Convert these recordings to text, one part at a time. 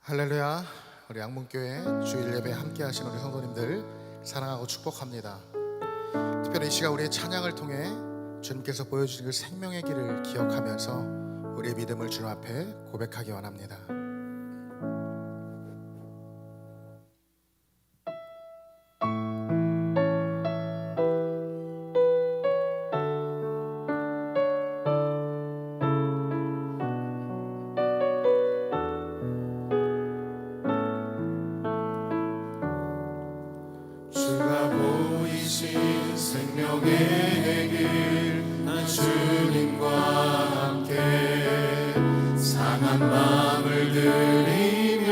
할렐루야. 우리 양문교회 주일 예배 함께 하시는 우리 성도님들 사랑하고 축복합니다. 특별히 이 시간 우리의 찬양을 통해 주님께서 보여주신 그 생명의 길을 기억하면서 우리의 믿음을 주님 앞에 고백하기 원합니다. 주가 보이신 생명의 길, 난 주님과 함께 상한 마음을 들이며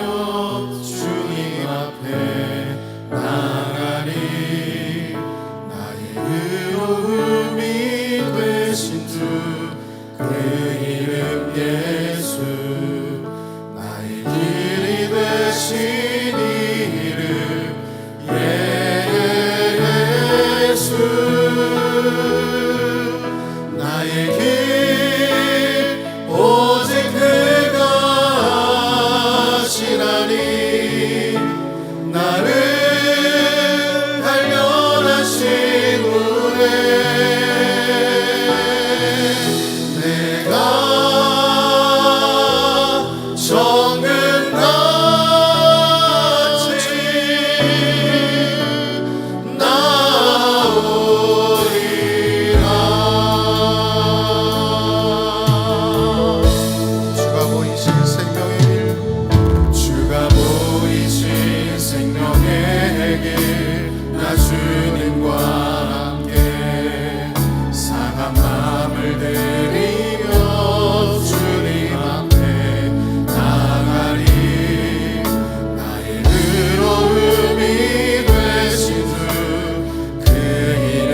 주님 앞에 나가리. 나의 의로움이 되신 주, 그 이름 예수. 나의 길이 되신 이름 예수. 나의 길 오직 그가 하시나니. 나를 단련하신 후에 내가 정금같이 나오리라. 주가 보이신 생명의 길, 주가 보이신 생명의 길, 나 주님과 함께 상한 마음을 들이며 주님 앞에 나가리. 나의 의로움이 되신 주, 그 이름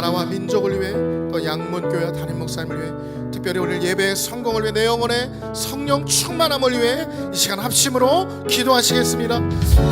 나라와 민족을 위해 또 양문교회와 담임 목사님을 위해 특별히 오늘 예배의 성공을 위해 내 영혼의 성령 충만함을 위해 이 시간 합심으로 기도하시겠습니다.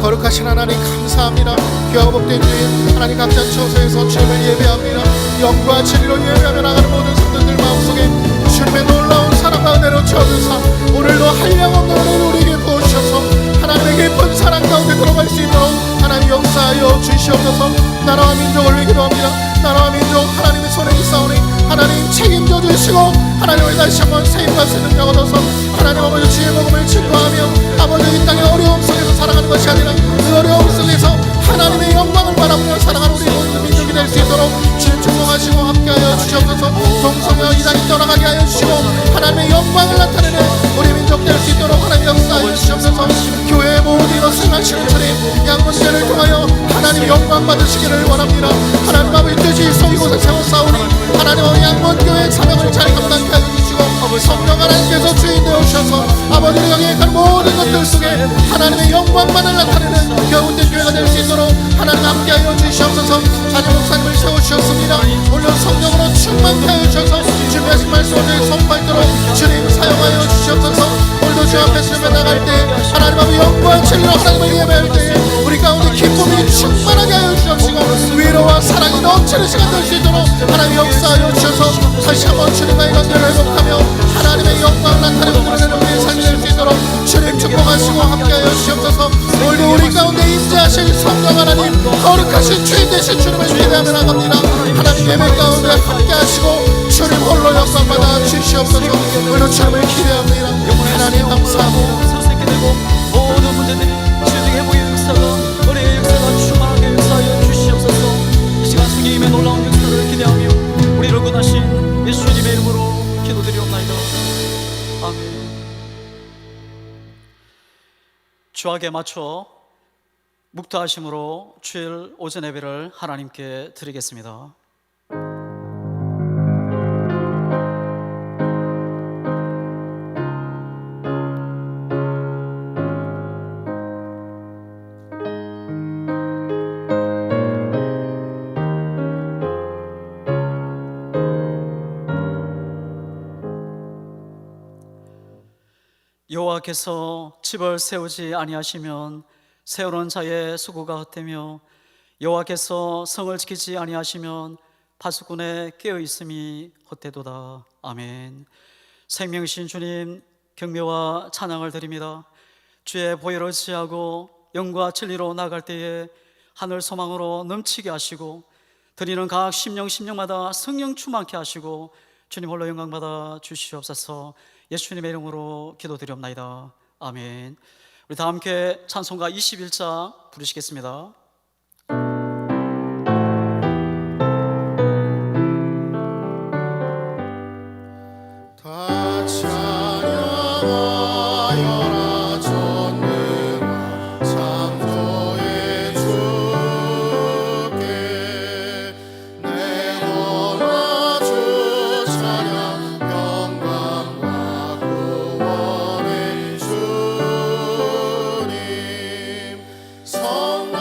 거룩하신 하나님 감사합니다. 귀하고 복된 주인 하나님 각자 처소에서 주님을 예배합니다. 영과 진리로 예배하며 나가는 모든 성도들 마음속에 주님의 놀라운 사랑과 은혜로 채워주사 오늘도 한량없는 은혜를 우리에게 부으셔서 하나님의 깊은 사랑 가운데 들어갈 수 있도록 하나님 역사하여 주시옵소서. 나라와 민족을 위해 기도합니다. 나라와 민족 하나님의 손에 있사오니 하나님 책임져 주시고 하나님을 다시 한번 세임과 능력 얻어서 하나님 아버지 주의 복음을 증거하며 아버지 이 땅의 어려움 속에서 살아가는 것이 아니라 그 어려움 속에서 하나님의 영광을 바라보며 살아가는 우리 모든 민족이 될 수 있도록 주님 축복하시고 함께하여 주시옵소서. 동성여 이단이 떠나가게 하여 주시고 하나님의 영광을 나타내는 우리 민족 될 수 있도록 하나님 역사하여 주시옵소서. 교회의 모든 것을 하시는 주님 양문제를 통하여 하나님 영광 받으시기를 원합니다. 하나님 아버지 뜻이 있어 이곳에 세워싸우니 하나님 아버지 양문교회의 사명을 잘 감당케 하여 주시고 성령 하나님께서 주인 되어주셔서 아버지를 향해 갈 모든 것들 속에 하나님의 영광만을 나타내는 교훈된 교회가 될 수 있도록 하나님 함께하여 주시옵소서. 담임 목사님을 세워주셨습니다. 물론 성령으로 충만케 하여 주셔서 준비하신 말씀을 선포하도록 주님 사용하여 주시옵소서. 오늘도 주 앞에 서며 나갈 때 하나님 아버지 영광 진리로 하나님을 예배할 때 우리 가운데 기쁨이 충만하게 하여 주시옵시고 위로와 사랑이 넘치는 시간 될 수 있도록 하나님 역사하여 주셔서 다시 한번 주님과의 관계를 회복하며 하나님의 영광을 나타내는 우리의 삶이 될 수 있도록 주님 축복하시고 함께하여 주시옵소서. 오늘도 우리 가운데 임재하실 성령 하나님 거룩하신 주인 되신 주님을 기대하며 나갑니다. 하나님 예배 가운데 함께하시고 주님 홀로 영광 받아 주시옵소서. 오늘도 주님을 기대합니다. 하나님 감사합니다. 선생님께 되고 모든 문제들이 주님의 회복의 역사가 우리의 역사가 충만하게 역사하여 주시옵소서. 이 시간 성령님의 놀라운 역사를 기대하며 우리를 구하신 예수님의 이름으로 기도드리옵나이다. 아멘. 주악에 맞춰 묵도하심으로 주일 오전 예배를 하나님께 드리겠습니다. 여호와께서 집을 세우지 아니하시면 세우는 자의 수고가 헛되며 여호와께서 성을 지키지 아니하시면 파수꾼의 깨어있음이 헛되도다. 아멘. 생명이신 주님 경배와 찬양을 드립니다. 주의 보혈을 의지하고 영과 진리로 나갈 때에 하늘 소망으로 넘치게 하시고 드리는 각 심령마다 성령 충만케 하시고 주님 홀로 영광 받아 주시옵소서. 예수님의 이름으로 기도드리옵나이다. 아멘. 우리 다 함께 찬송가 21자 부르시겠습니다. 다 찬양하여라 전능한 창조의 주께 내 영혼아 주 찬양 영광과 구원의 주님 성도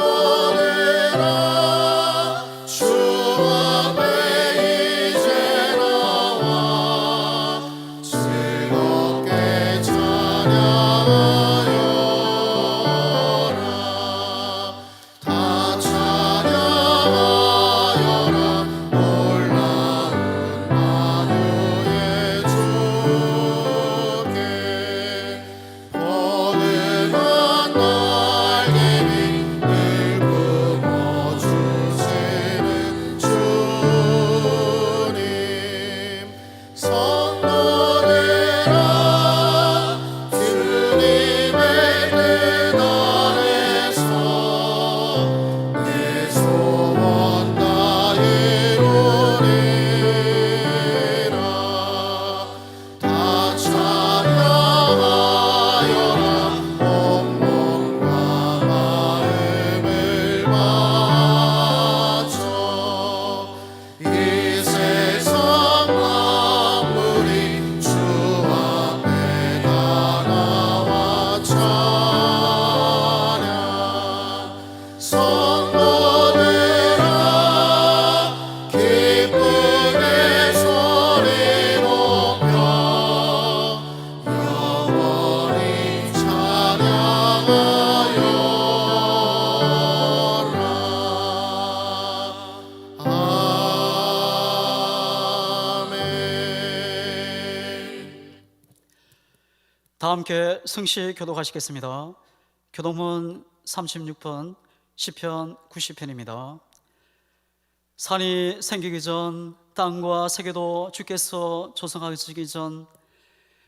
다 함께 승시 교독하시겠습니다. 교독문 36번 시편 90편입니다. 산이 생기기 전 땅과 세계도 주께서 조성하시기 전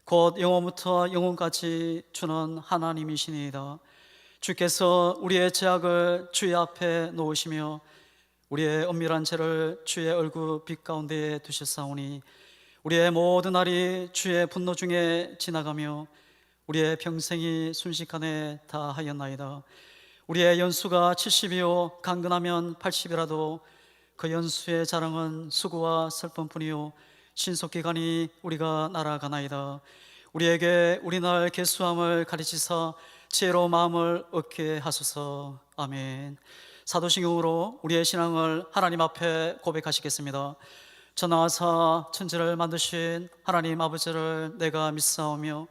곧 영원부터 영원까지 주는 하나님이시니이다. 주께서 우리의 죄악을 주의 앞에 놓으시며 우리의 은밀한 죄를 주의 얼굴 빛 가운데에 두셨사오니 우리의 모든 날이 주의 분노 중에 지나가며 우리의 평생이 순식간에 다하였나이다. 우리의 연수가 70이요 강건하면 80이라도 그 연수의 자랑은 수고와 슬픔뿐이요 신속기간이 우리가 날아가나이다. 우리에게 우리날 계수함을 가르치사 지혜로 마음을 얻게 하소서. 아멘. 사도신경으로 우리의 신앙을 하나님 앞에 고백하시겠습니다. 전하사 천지를 만드신 하나님 아버지를 내가 믿사오며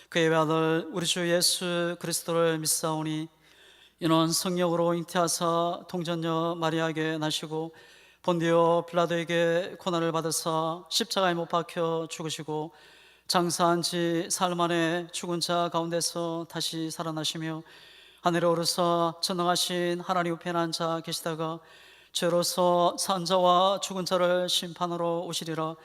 그의 아들 우리 주 예수 그리스도를 믿사오니 이는 성령으로 잉태하사 동전녀 마리아에게 나시고 본디오 빌라도에게 고난을 받으사 십자가에 못 박혀 죽으시고 장사한 지 사흘 만에 죽은 자 가운데서 다시 살아나시며 하늘에 오르사 전능하신 하나님 우편에 앉아 계시다가 죄로서 산 자와 죽은 자를 심판하러 오시리라.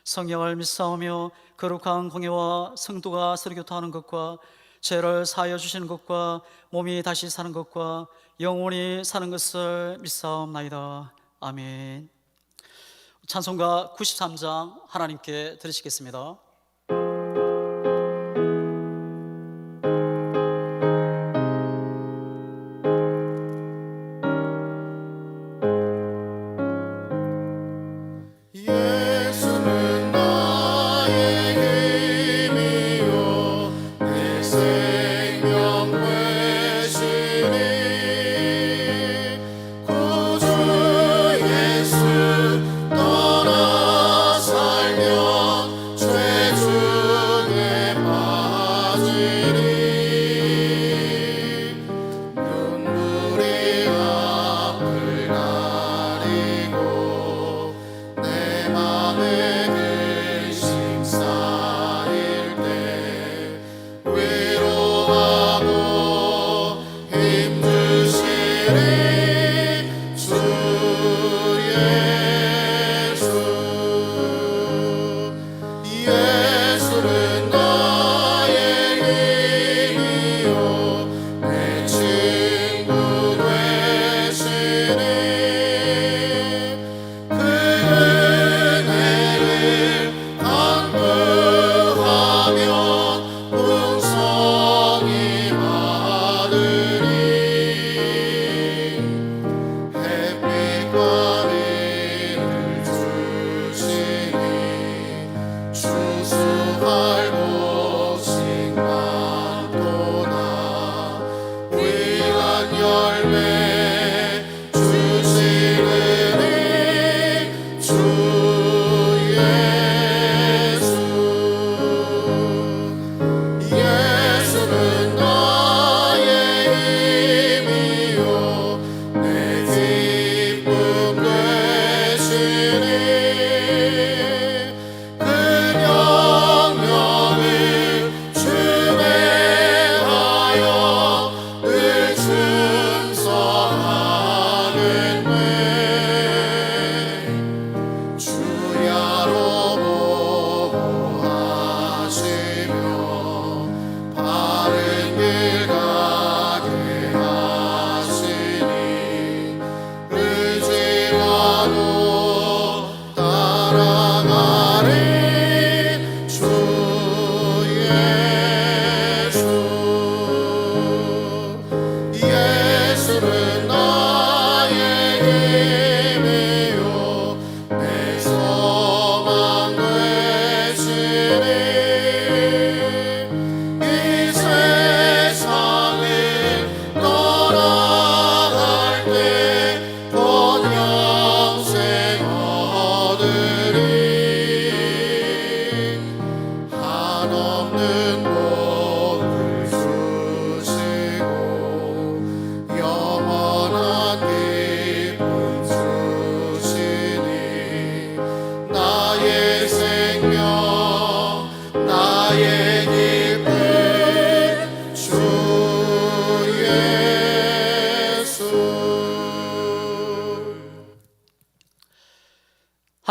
성령을 믿사오며 거룩한 공예와 성도가 서로 교통하는 것과 죄를 사하여 주시는 것과 몸이 다시 사는 것과 영원히 사는 것을 믿사옵나이다. 아멘. 찬송가 93장 하나님께 드리시겠습니다. 예수는 나의 힘이요 내 생명 되시니 구주 예수 떠나 살면 죄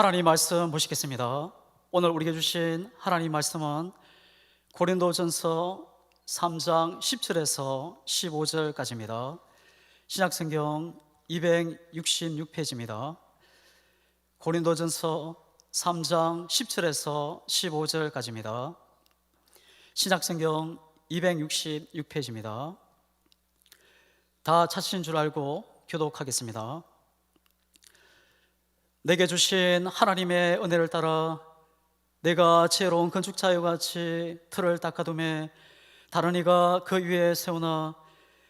하나님 말씀 보시겠습니다. 오늘 우리에게 주신 하나님 말씀은 고린도전서 3장 10절에서 15절까지입니다. 신약성경 266페이지입니다. 고린도전서 3장 10절에서 15절까지입니다. 신약성경 266페이지입니다. 다 찾으신 줄 알고 교독하겠습니다. 내게 주신 하나님의 은혜를 따라 내가 지혜로운 건축자여 같이 틀을 닦아두매 다른 이가 그 위에 세우나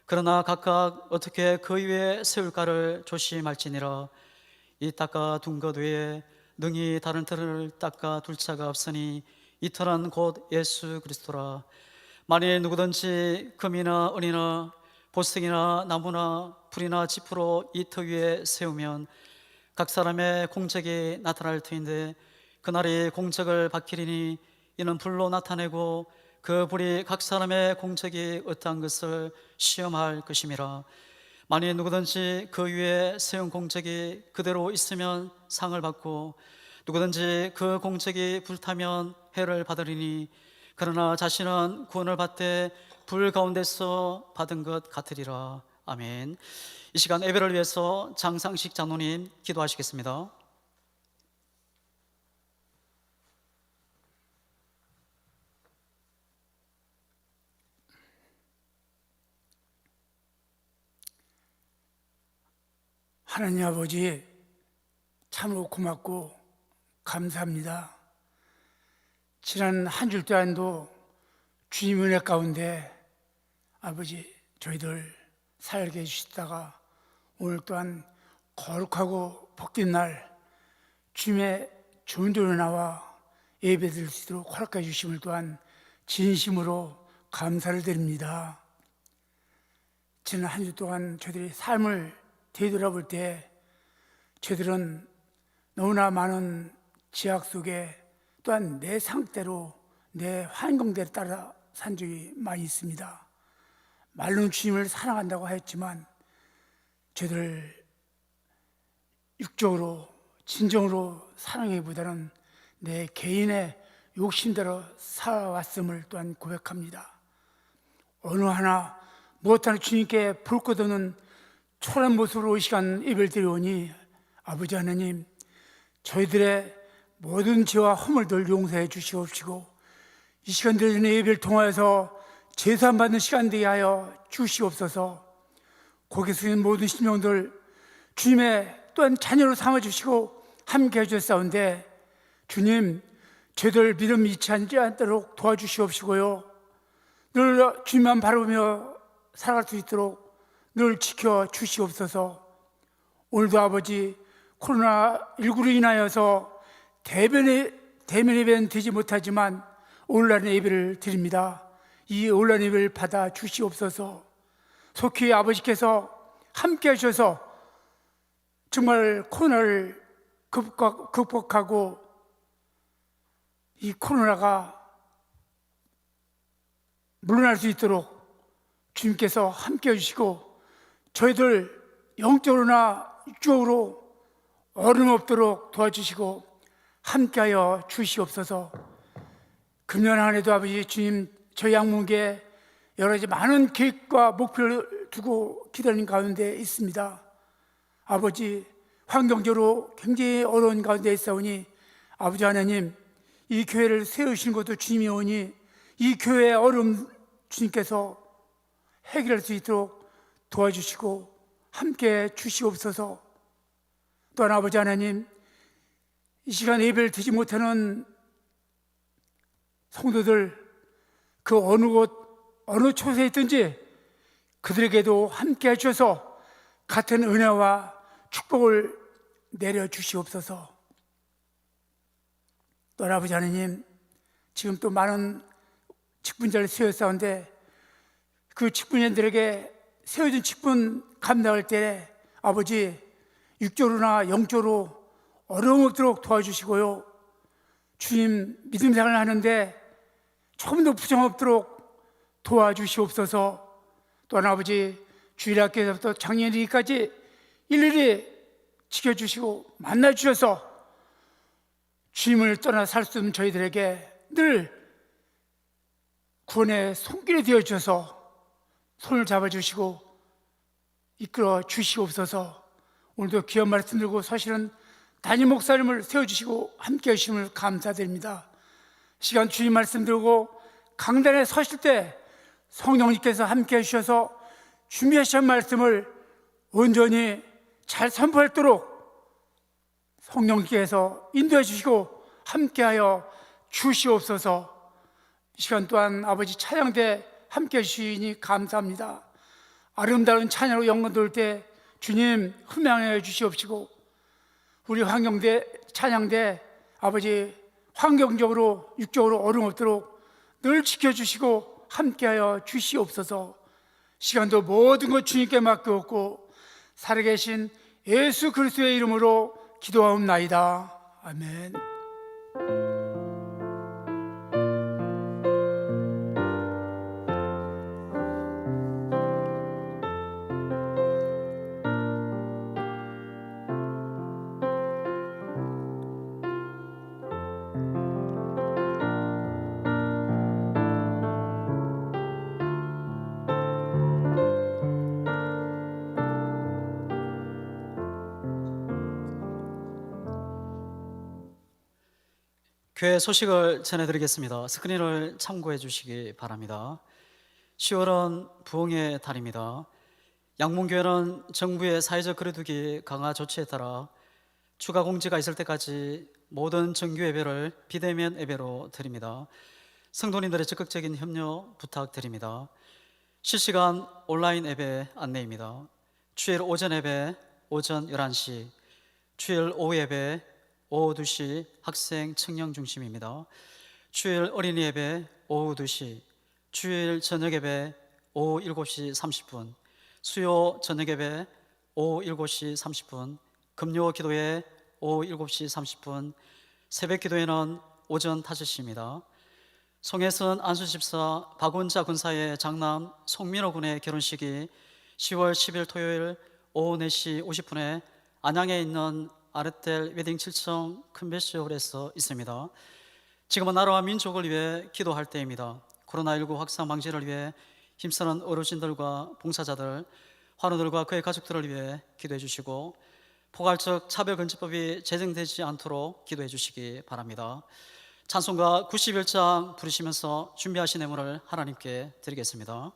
그러나 각각 어떻게 그 위에 세울까를 조심할지니라. 이 닦아둔 것 외에 능히 다른 틀을 닦아둘 자가 없으니 이 틀은 곧 예수 그리스도라. 만일 누구든지 금이나 은이나 보석이나 나무나 풀이나 지푸로 이 터 위에 세우면 각 사람의 공적이 나타날 터인데 그날이 공적을 밝히리니 이는 불로 나타내고 그 불이 각 사람의 공적이 어떠한 것을 시험할 것임이라. 만일 누구든지 그 위에 세운 공적이 그대로 있으면 상을 받고 누구든지 그 공적이 불타면 해를 받으리니 그러나 자신은 구원을 받되 불 가운데서 받은 것 같으리라. 아멘. 이 시간 예배를 위해서 장상식 장로님 기도하시겠습니다. 하나님 아버지, 참으로 고맙고 감사합니다. 지난 한 주 동안도 주님 은혜 가운데 아버지 저희들 살게 해주시다가 오늘 또한 거룩하고 복된 날 주님의 좋은 도로 나와 예배드릴 수 있도록 허락해 주심을 또한 진심으로 감사를 드립니다. 지난 한 주 동안 저희들이 삶을 되돌아볼 때 저희들은 너무나 많은 제약 속에 또한 내 상태로 내 환경대로 따라 산 적이 많이 있습니다. 말로는 주님을 사랑한다고 하였지만 저희들 육적으로 진정으로 사랑하기보다는 내 개인의 욕심대로 살아왔음을 또한 고백합니다. 어느 하나 무엇 하나 주님께 볼 것 없는 초라한 모습으로 이 시간 예배를 드리오니 아버지 하나님, 저희들의 모든 죄와 허물들 용서해 주시옵시고 이 시간 드리는 예배를 통하여서 제사 받는 시간 되게 하여 주시옵소서. 거기 서있는 모든 심령들 주님의 또한 자녀로 삼아주시고 함께 해주셨사온데 주님, 저희들 믿음 잃지 않도록 도와주시옵시고요, 늘 주님만 바라보며 살아갈 수 있도록 늘 지켜주시옵소서. 오늘도 아버지 코로나19로 인하여서 대면 예배는 되지 못하지만 온라인 예배를 드립니다. 이 온라인 예배를 받아 주시옵소서. 속히 아버지께서 함께 하셔서 정말 코로나를 극복하고 이 코로나가 물러날 수 있도록 주님께서 함께 해주시고 저희들 영적으로나 육적으로 어려움 없도록 도와주시고 함께하여 주시옵소서. 금년 한 해도 아버지 주님, 저희 양문교에 여러 가지 많은 계획과 목표를 두고 기다리는 가운데 있습니다. 아버지, 환경적으로 굉장히 어려운 가운데 있사오니 아버지 하나님, 이 교회를 세우신 것도 주님이 오니 이 교회의 어려움 주님께서 해결할 수 있도록 도와주시고 함께 주시옵소서. 또한 아버지 하나님, 이 시간 예배를 드리지 못하는 성도들 그 어느 곳 어느 초소에 있든지 그들에게도 함께 해주셔서 같은 은혜와 축복을 내려주시옵소서. 또한 아버지 하나님, 지금 또 많은 직분자를 세웠사온데 그 직분인들에게 세워진 직분 감당할 때 아버지 육적으로나 영적으로 어려움 없도록 도와주시고요, 주님 믿음 생활을 하는데 조금 더 부정 없도록 도와주시옵소서. 또한 아버지 주님을 떠나 살 수 없는 저희들에게 늘 구원의 손길이 되어 주셔서 손을 잡아주시고 이끌어 주시옵소서. 오늘도 귀한 말씀 들고 서시는 담임 목사님을 세워주시고 함께 하심을 감사드립니다. 시간 주님 말씀 들고 강단에 서실 때 성령님께서 함께 해주셔서 준비하신 말씀을 온전히 잘 선포하도록 성령님께서 인도해 주시고 함께하여 주시옵소서. 이 시간 또한 아버지 찬양대 함께 해주시니 감사합니다. 아름다운 찬양으로 영광 돌 때 주님 흠양해 주시옵시고 우리 환경대 찬양대 아버지 환경적으로 육적으로 어려움 없도록 늘 지켜주시고 함께하여 주시옵소서. 시간도 모든 것 주님께 맡겨놓고 살아계신 예수 그리스도의 이름으로 기도하옵나이다. 아멘. 교회 소식을 전해드리겠습니다. 스크린을 참고해 주시기 바랍니다. 10월은 부흥의 달입니다. 양문교회는 정부의 사회적 거리두기 강화 조치에 따라 추가 공지가 있을 때까지 모든 정규 예배를 비대면 예배로 드립니다. 성도님들의 적극적인 협력 부탁드립니다. 실시간 온라인 예배 안내입니다. 주일 오전 예배 오전 11시, 주일 오후 예배 오후 2시 학생 청년 중심입니다. 주일 어린이 예배 오후 2시, 주일 저녁 예배 오후 7시 30분, 수요 저녁 예배 오후 7시 30분, 금요 기도회 오후 7시 30분, 새벽 기도회는 오전 5시입니다. 송혜선 안수집사 박원자 군사의 장남 송민호 군의 결혼식이 10월 10일 토요일 오후 4시 50분에 안양에 있는 아르텔 웨딩 7층 컨벤션홀에서 있습니다. 지금은 나라와 민족을 위해 기도할 때입니다. 코로나19 확산 방지를 위해 힘쓰는 어르신들과 봉사자들, 환우들과 그의 가족들을 위해 기도해 주시고 포괄적 차별금지법이 제정되지 않도록 기도해 주시기 바랍니다. 찬송가 91장 부르시면서 준비하신 예물을 하나님께 드리겠습니다.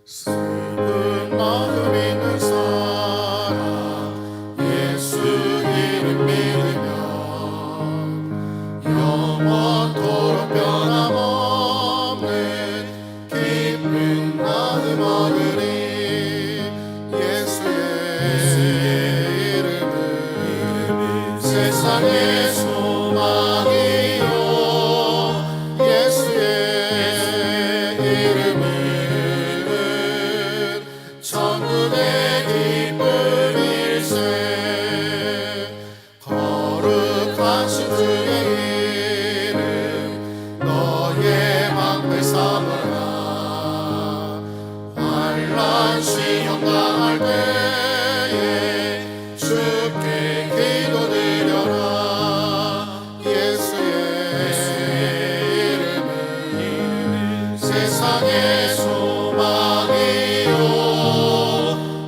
슬픈 마음 있는 사람 예수 이름 믿으면 영원토록 변함없는 기쁜 마음 얻으리. 예수의 이름은 세상의 소망이요 예수의 이름은 천국의 기쁨일세. 거룩하신 주의 이름 너의 방패 삼으라. 환난 시험 당할 때에 주께 기도드려라. 예수의 이름은 세상의 소망이요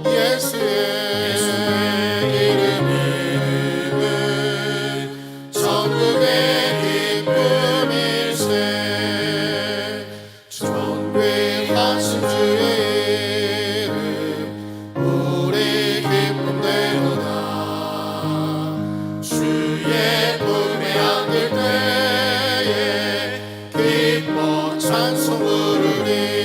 예수의 이름은 천국의 기쁨일세. 존귀하신 주의 이름 우리 기쁨되도다. 주의 품에 안길 때에 기뻐 찬송 부르리.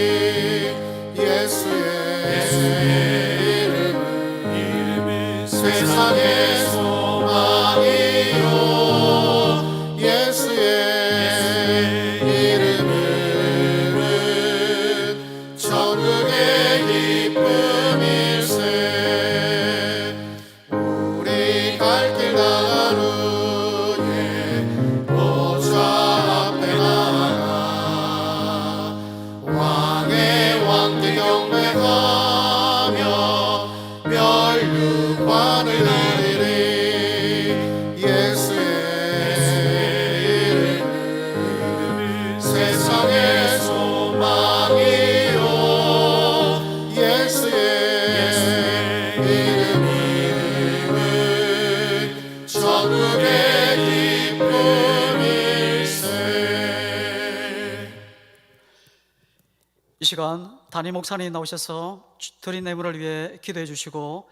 이 시간 담임 목사님 나오셔서 드린 내물을 위해 기도해 주시고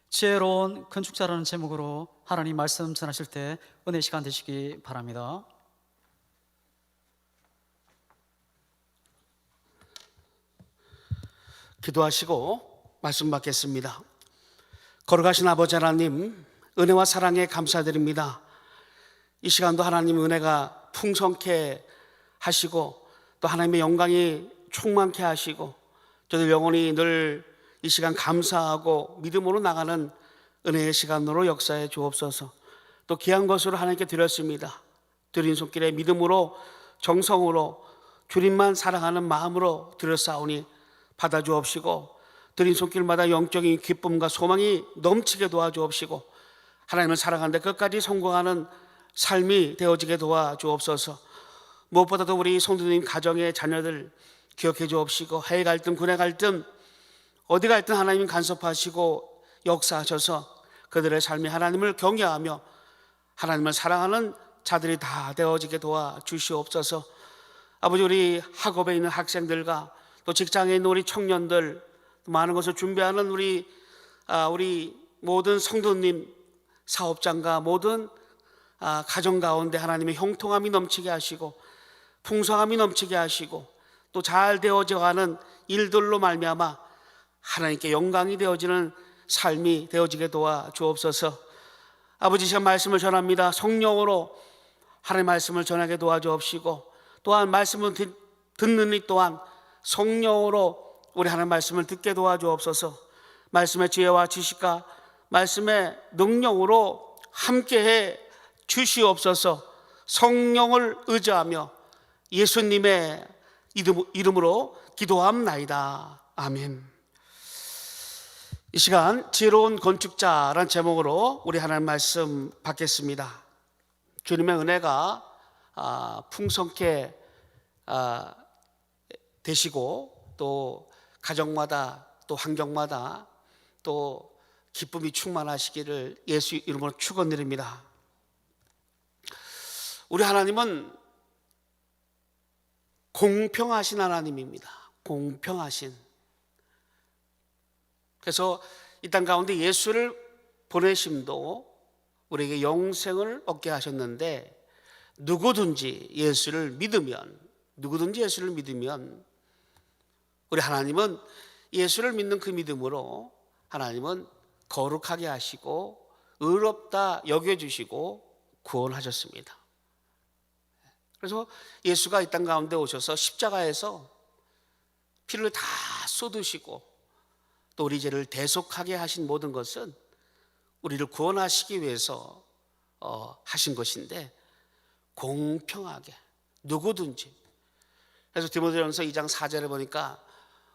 지혜로운 건축자라는 제목으로 하나님 말씀 전하실 때 은혜 시간 되시기 바랍니다. 기도하시고 말씀 받겠습니다. 걸어가신 아버지 하나님, 은혜와 사랑에 감사드립니다. 이 시간도 하나님 은혜가 풍성케 하시고 또 하나님의 영광이 충만케 하시고 저들 영혼이 늘 이 시간 감사하고 믿음으로 나가는 은혜의 시간으로 역사해 주옵소서. 또 귀한 것으로 하나님께 드렸습니다. 드린 손길에 믿음으로 정성으로 주님만 사랑하는 마음으로 드렸사오니 받아주옵시고 드린 손길마다 영적인 기쁨과 소망이 넘치게 도와주옵시고 하나님을 사랑하는데 끝까지 성공하는 삶이 되어지게 도와주옵소서. 무엇보다도 우리 성도님 가정의 자녀들 기억해 주옵시고 해외 갈등, 군의 갈등, 어디 갈등 하나님 간섭하시고 역사하셔서 그들의 삶이 하나님을 경외하며 하나님을 사랑하는 자들이 다 되어지게 도와주시옵소서. 아버지, 우리 학업에 있는 학생들과 또 직장에 있는 우리 청년들, 많은 것을 준비하는 우리 모든 성도님, 사업장과 모든 가정 가운데 하나님의 형통함이 넘치게 하시고 풍성함이 넘치게 하시고 또 잘 되어져가는 일들로 말미암아 하나님께 영광이 되어지는 삶이 되어지게 도와주옵소서. 아버지, 시간 말씀을 전합니다. 성령으로 하나님의 말씀을 전하게 도와주옵시고 또한 말씀을 듣는 이 또한 성령으로 우리 하나님 말씀을 듣게 도와주옵소서. 말씀의 지혜와 지식과 말씀의 능력으로 함께해 주시옵소서. 성령을 의지하며 예수님의 이름으로 기도함나이다. 아멘. 이 시간 지혜로운 건축자라는 제목으로 우리 하나님 말씀 받겠습니다. 주님의 은혜가 풍성케 되시고 또 가정마다 또 환경마다 또 기쁨이 충만하시기를 예수 이름으로 축원드립니다. 우리 하나님은 공평하신 하나님입니다. 공평하신. 그래서 이 땅 가운데 예수를 보내심도 우리에게 영생을 얻게 하셨는데 누구든지 예수를 믿으면 우리 하나님은 예수를 믿는 그 믿음으로 하나님은 거룩하게 하시고 의롭다 여겨주시고 구원하셨습니다. 그래서 예수가 이 땅 가운데 오셔서 십자가에서 피를 다 쏟으시고 또 우리 죄를 대속하게 하신 모든 것은 우리를 구원하시기 위해서 하신 것인데 공평하게 누구든지. 그래서 디모데전서 2장 4절에 보니까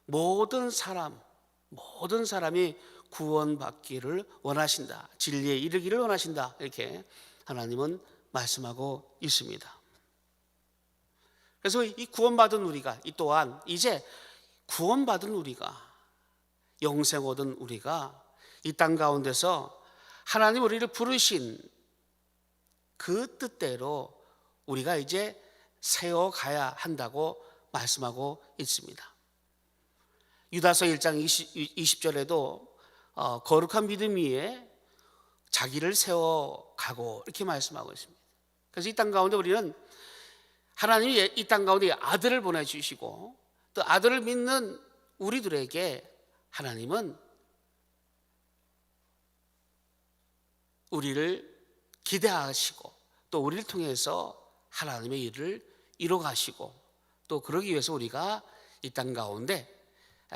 모든 사람이 구원받기를 원하신다, 진리에 이르기를 원하신다, 이렇게 하나님은 말씀하고 있습니다. 그래서 이 구원받은 우리가, 이 또한 이제 구원받은 우리가, 영생 얻은 우리가 이 땅 가운데서 하나님 우리를 부르신 그 뜻대로 우리가 이제 세워가야 한다고 말씀하고 있습니다. 유다서 1장 20절에도 거룩한 믿음 위에 자기를 세워가고 이렇게 말씀하고 있습니다. 그래서 이 땅 가운데 우리는 하나님이 이 땅 가운데 아들을 보내주시고 또 아들을 믿는 우리들에게 하나님은 우리를 기대하시고 또 우리를 통해서 하나님의 일을 이뤄가시고 또 그러기 위해서 우리가 이 땅 가운데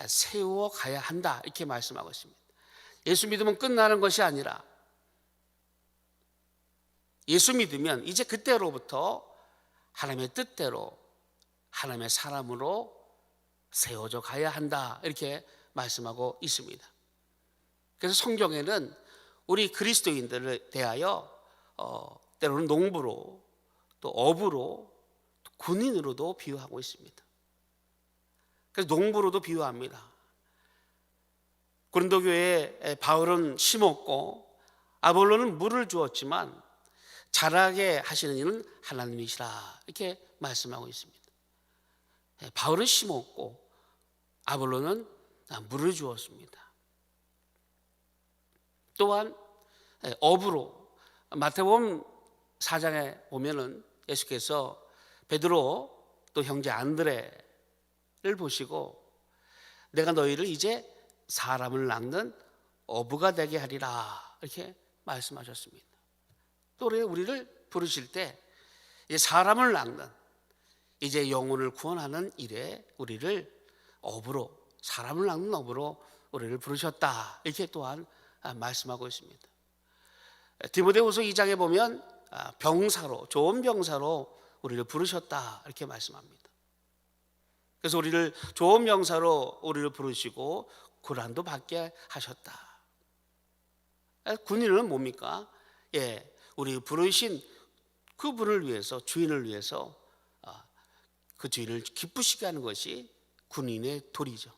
세워가야 한다, 이렇게 말씀하고 있습니다. 예수 믿으면 끝나는 것이 아니라 예수 믿으면 이제 그때로부터 하나님의 뜻대로 하나님의 사람으로 세워져 가야 한다, 이렇게 말씀하고 있습니다. 그래서 성경에는 우리 그리스도인들에 대하여 때로는 농부로 또 어부로 또 군인으로도 비유하고 있습니다. 그래서 농부로도 비유합니다. 고린도 교회에 바울은 심었고 아볼로는 물을 주었지만 자라게 하시는 이는 하나님이시라, 이렇게 말씀하고 있습니다. 바울은 심었고 아볼로는 물을 주었습니다. 또한 업으로 마태복음 4장에 보면은 예수께서 베드로 또 형제 안드레를 보시고 내가 너희를 이제 사람을 낚는 어부가 되게 하리라 이렇게 말씀하셨습니다. 또 우리를 부르실 때 이제 사람을 낚는 이제 영혼을 구원하는 일에 우리를 어부로 사람을 낚는 어부로 우리를 부르셨다 이렇게 또한 말씀하고 있습니다. 디모데후서 2장에 보면 병사로 좋은 병사로 우리를 부르셨다 이렇게 말씀합니다. 그래서 우리를 좋은 병사로 우리를 부르시고 고난도 받게 하셨다. 군인은 뭡니까? 우리 부르신 그분을 위해서 주인을 위해서 그 주인을 기쁘시게 하는 것이 군인의 도리죠.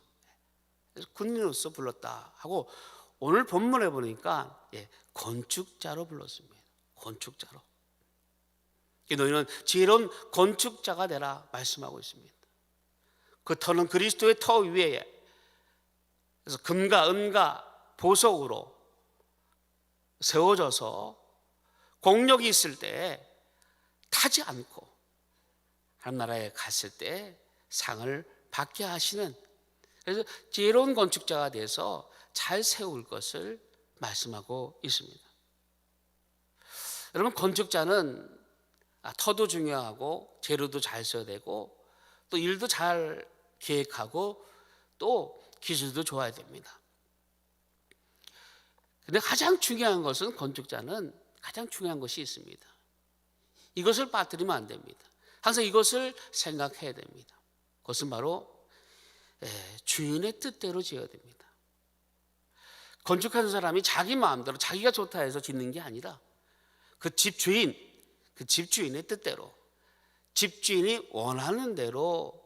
그래서 군인으로서 불렀다 하고 오늘 본문에 보니까 건축자로 불렀습니다. 건축자로. 너희는 지혜로운 건축자가 되라 말씀하고 있습니다. 그 터는 그리스도의 터 위에 그래서 금과 은과 보석으로 세워져서 공력이 있을 때 타지 않고 하나님나라에 갔을 때 상을 받게 하시는 그래서 지혜로운 건축자가 돼서 잘 세울 것을 말씀하고 있습니다. 여러분 건축자는 터도 중요하고 재료도 잘 써야 되고 또 일도 잘 계획하고 또 기술도 좋아야 됩니다. 근데 가장 중요한 것은 건축자는 가장 중요한 것이 있습니다. 이것을 빠뜨리면 안 됩니다. 항상 이것을 생각해야 됩니다. 그것은 바로 주인의 뜻대로 지어야 됩니다. 건축하는 사람이 자기 마음대로 자기가 좋다 해서 짓는 게 아니라 그 집주인의 뜻대로 집주인이 원하는 대로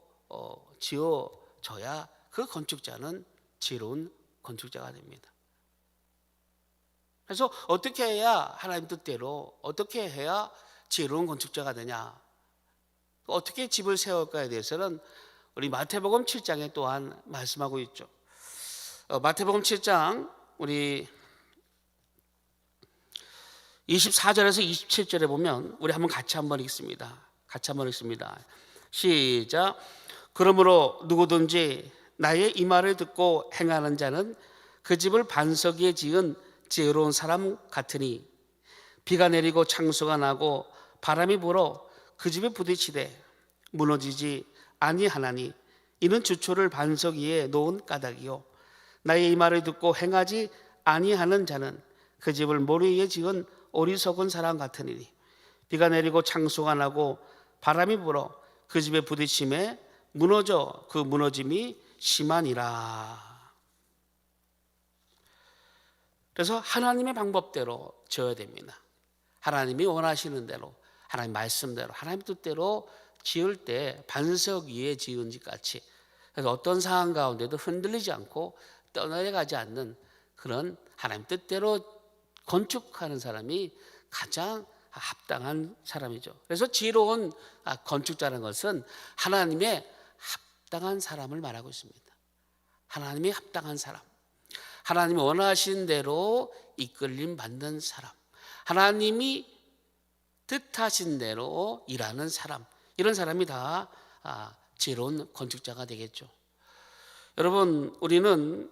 지어져야 그 건축자는 지혜로운 건축자가 됩니다. 그래서 어떻게 해야 하나님 뜻대로 어떻게 해야 지혜로운 건축자가 되냐 어떻게 집을 세울까에 대해서는 우리 마태복음 7장에 또한 말씀하고 있죠. 마태복음 7장 우리 24절에서 27절에 보면 우리 같이 한번 읽습니다. 시작. 그러므로 누구든지 나의 이 말을 듣고 행하는 자는 그 집을 반석 위에 지은 지혜로운 사람 같으니 비가 내리고 창수가 나고 바람이 불어 그 집에 부딪히되 무너지지 아니하나니 이는 주초를 반석 위에 놓은 까닭이요 나의 이 말을 듣고 행하지 아니하는 자는 그 집을 모래 위에 지은 어리석은 사람 같으니 비가 내리고 창수가 나고 바람이 불어 그 집에 부딪힘에 무너져 그 무너짐이 심하니라. 그래서 하나님의 방법대로 지어야 됩니다. 하나님이 원하시는 대로 하나님 말씀대로 하나님 뜻대로 지을 때 반석 위에 지은 집 같이 그래서 어떤 상황 가운데도 흔들리지 않고 떠나가지 않는 그런 하나님 뜻대로 건축하는 사람이 가장 합당한 사람이죠. 그래서 지혜로운 건축자라는 것은 하나님의 합당한 사람을 말하고 있습니다. 하나님의 합당한 사람, 하나님이 원하신 대로 이끌림 받는 사람, 하나님이 뜻하신 대로 일하는 사람, 이런 사람이 다 지혜로운 건축자가 되겠죠. 여러분, 우리는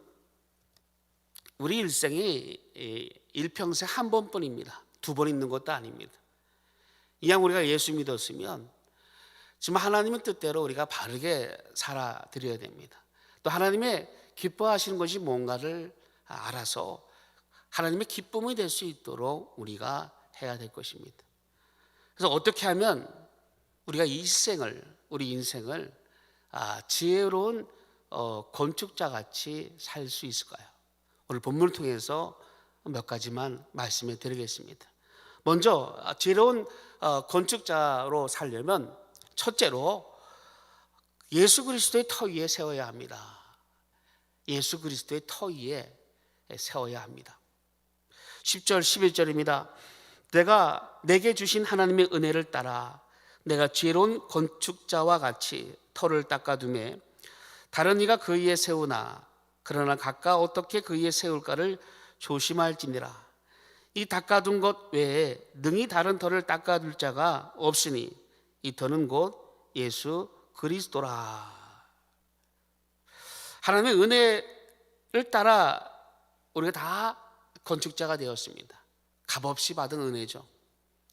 우리 일생이 일평생 한 번뿐입니다. 두 번 있는 것도 아닙니다. 이왕 우리가 예수 믿었으면 지금 하나님의 뜻대로 우리가 바르게 살아드려야 됩니다. 또 하나님의 기뻐하시는 것이 뭔가를 알아서 하나님의 기쁨이 될 수 있도록 우리가 해야 될 것입니다. 그래서 어떻게 하면 우리가 우리 인생을 지혜로운 건축자 같이 살 수 있을까요? 오늘 본문을 통해서 몇 가지만 말씀해 드리겠습니다. 먼저 지혜로운 건축자로 살려면 첫째로 예수 그리스도의 터 위에 세워야 합니다. 예수 그리스도의 터 위에 세워야 합니다. 10절 11절입니다. 내게 주신 하나님의 은혜를 따라 내가 지혜로운 건축자와 같이 터를 닦아두매 다른 이가 그 위에 세우나 그러나 각각 어떻게 그 위에 세울까를 조심할지니라. 이 닦아둔 것 외에 능히 다른 터를 닦아둘 자가 없으니 이 터는 곧 예수 그리스도라. 하나님의 은혜를 따라 우리가 다 건축자가 되었습니다. 값없이 받은 은혜죠.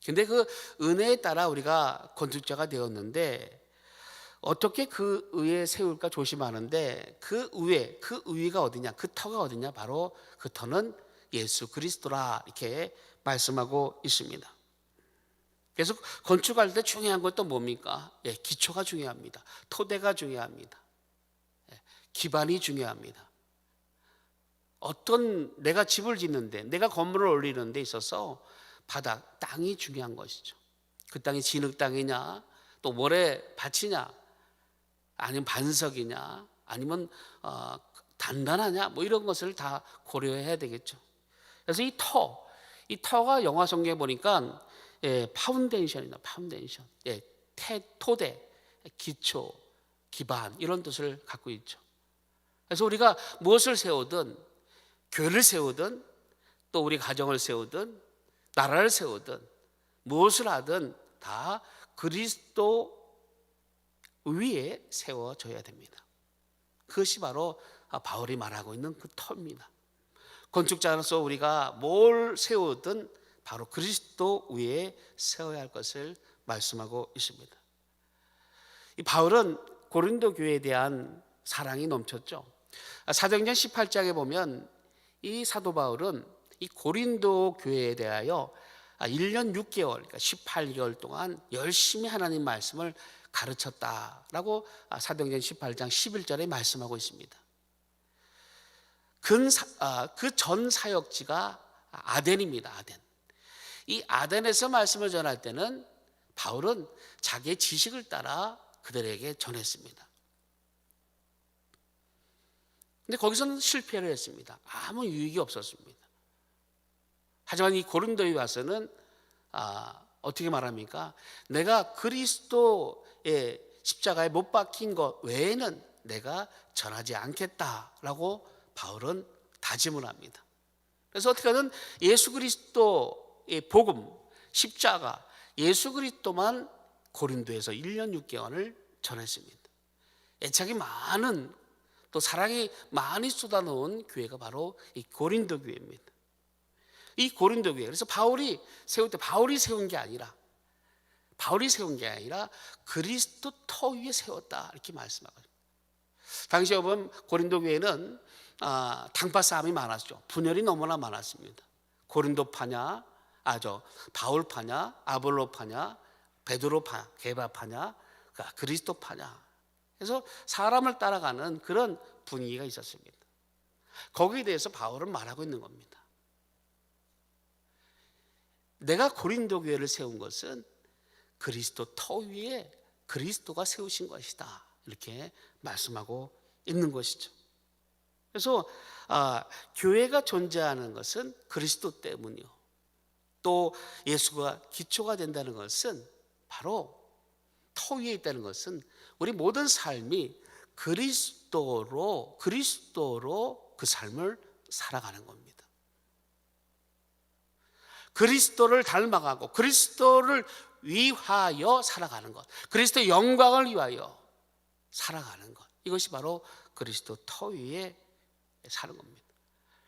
근데 그 은혜에 따라 우리가 건축자가 되었는데 어떻게 그 위에 세울까 조심하는데 그 위가 어디냐? 그 터가 어디냐? 바로 그 터는 예수 그리스도라 이렇게 말씀하고 있습니다. 그래서 건축할 때 중요한 것도 뭡니까? 기초가 중요합니다. 토대가 중요합니다. 기반이 중요합니다. 어떤 내가 집을 짓는데 내가 건물을 올리는 데 있어서 바닥, 땅이 중요한 것이죠. 그 땅이 진흙 땅이냐 또 모래밭이냐 아니면 반석이냐 아니면 단단하냐 뭐 이런 것을 다 고려해야 되겠죠. 그래서 이 터가 영화 성경에 보니까 파운데이션이다. 파운데이션. 토대, 기초, 기반 이런 뜻을 갖고 있죠. 그래서 우리가 무엇을 세우든 교회를 세우든 또 우리 가정을 세우든 나라를 세우든 무엇을 하든 다 그리스도 위에 세워져야 됩니다. 그것이 바로 바울이 말하고 있는 그 터입니다. 건축자로서 우리가 뭘 세우든 바로 그리스도 위에 세워야 할 것을 말씀하고 있습니다. 이 바울은 고린도 교회에 대한 사랑이 넘쳤죠. 사도행전 18장에 보면 이 사도 바울은 이 고린도 교회에 대하여 1년 6개월, 그러니까 18개월 동안 열심히 하나님 말씀을 가르쳤다라고 사도행전 18장 11절에 말씀하고 있습니다. 그 전 사역지가 아덴입니다. 아덴. 이 아덴에서 말씀을 전할 때는 바울은 자기의 지식을 따라 그들에게 전했습니다. 근데 거기서는 실패를 했습니다. 아무 유익이 없었습니다. 하지만 이 고린도에 와서는 어떻게 말합니까? 내가 그리스도의 십자가에 못 박힌 것 외에는 내가 전하지 않겠다라고 바울은 다짐을 합니다. 그래서 어떻게든 예수 그리스도의 복음, 십자가, 예수 그리스도만 고린도에서 1년 6개월을 전했습니다. 애착이 많은 또 사랑이 많이 쏟아놓은 교회가 바로 이 고린도 교회입니다. 이 고린도 교회. 그래서 바울이 세울 때 바울이 세운 게 아니라 그리스도 터 위에 세웠다 이렇게 말씀하거든요. 당시에 보면 고린도 교회는 당파 싸움이 많았죠. 분열이 너무나 많았습니다. 고린도파냐, 바울파냐, 아볼로파냐, 베드로파, 게바파냐, 그리스도파냐. 그래서 사람을 따라가는 그런 분위기가 있었습니다. 거기에 대해서 바울은 말하고 있는 겁니다. 내가 고린도 교회를 세운 것은 그리스도 터 위에 그리스도가 세우신 것이다. 이렇게 말씀하고 있는 것이죠. 그래서 교회가 존재하는 것은 그리스도 때문이요. 또 예수가 기초가 된다는 것은 바로 터 위에 있다는 것은 우리 모든 삶이 그리스도로 그 삶을 살아가는 겁니다. 그리스도를 닮아가고 그리스도를 위하여 살아가는 것, 그리스도의 영광을 위하여 살아가는 것, 이것이 바로 그리스도 터 위에 사는 겁니다.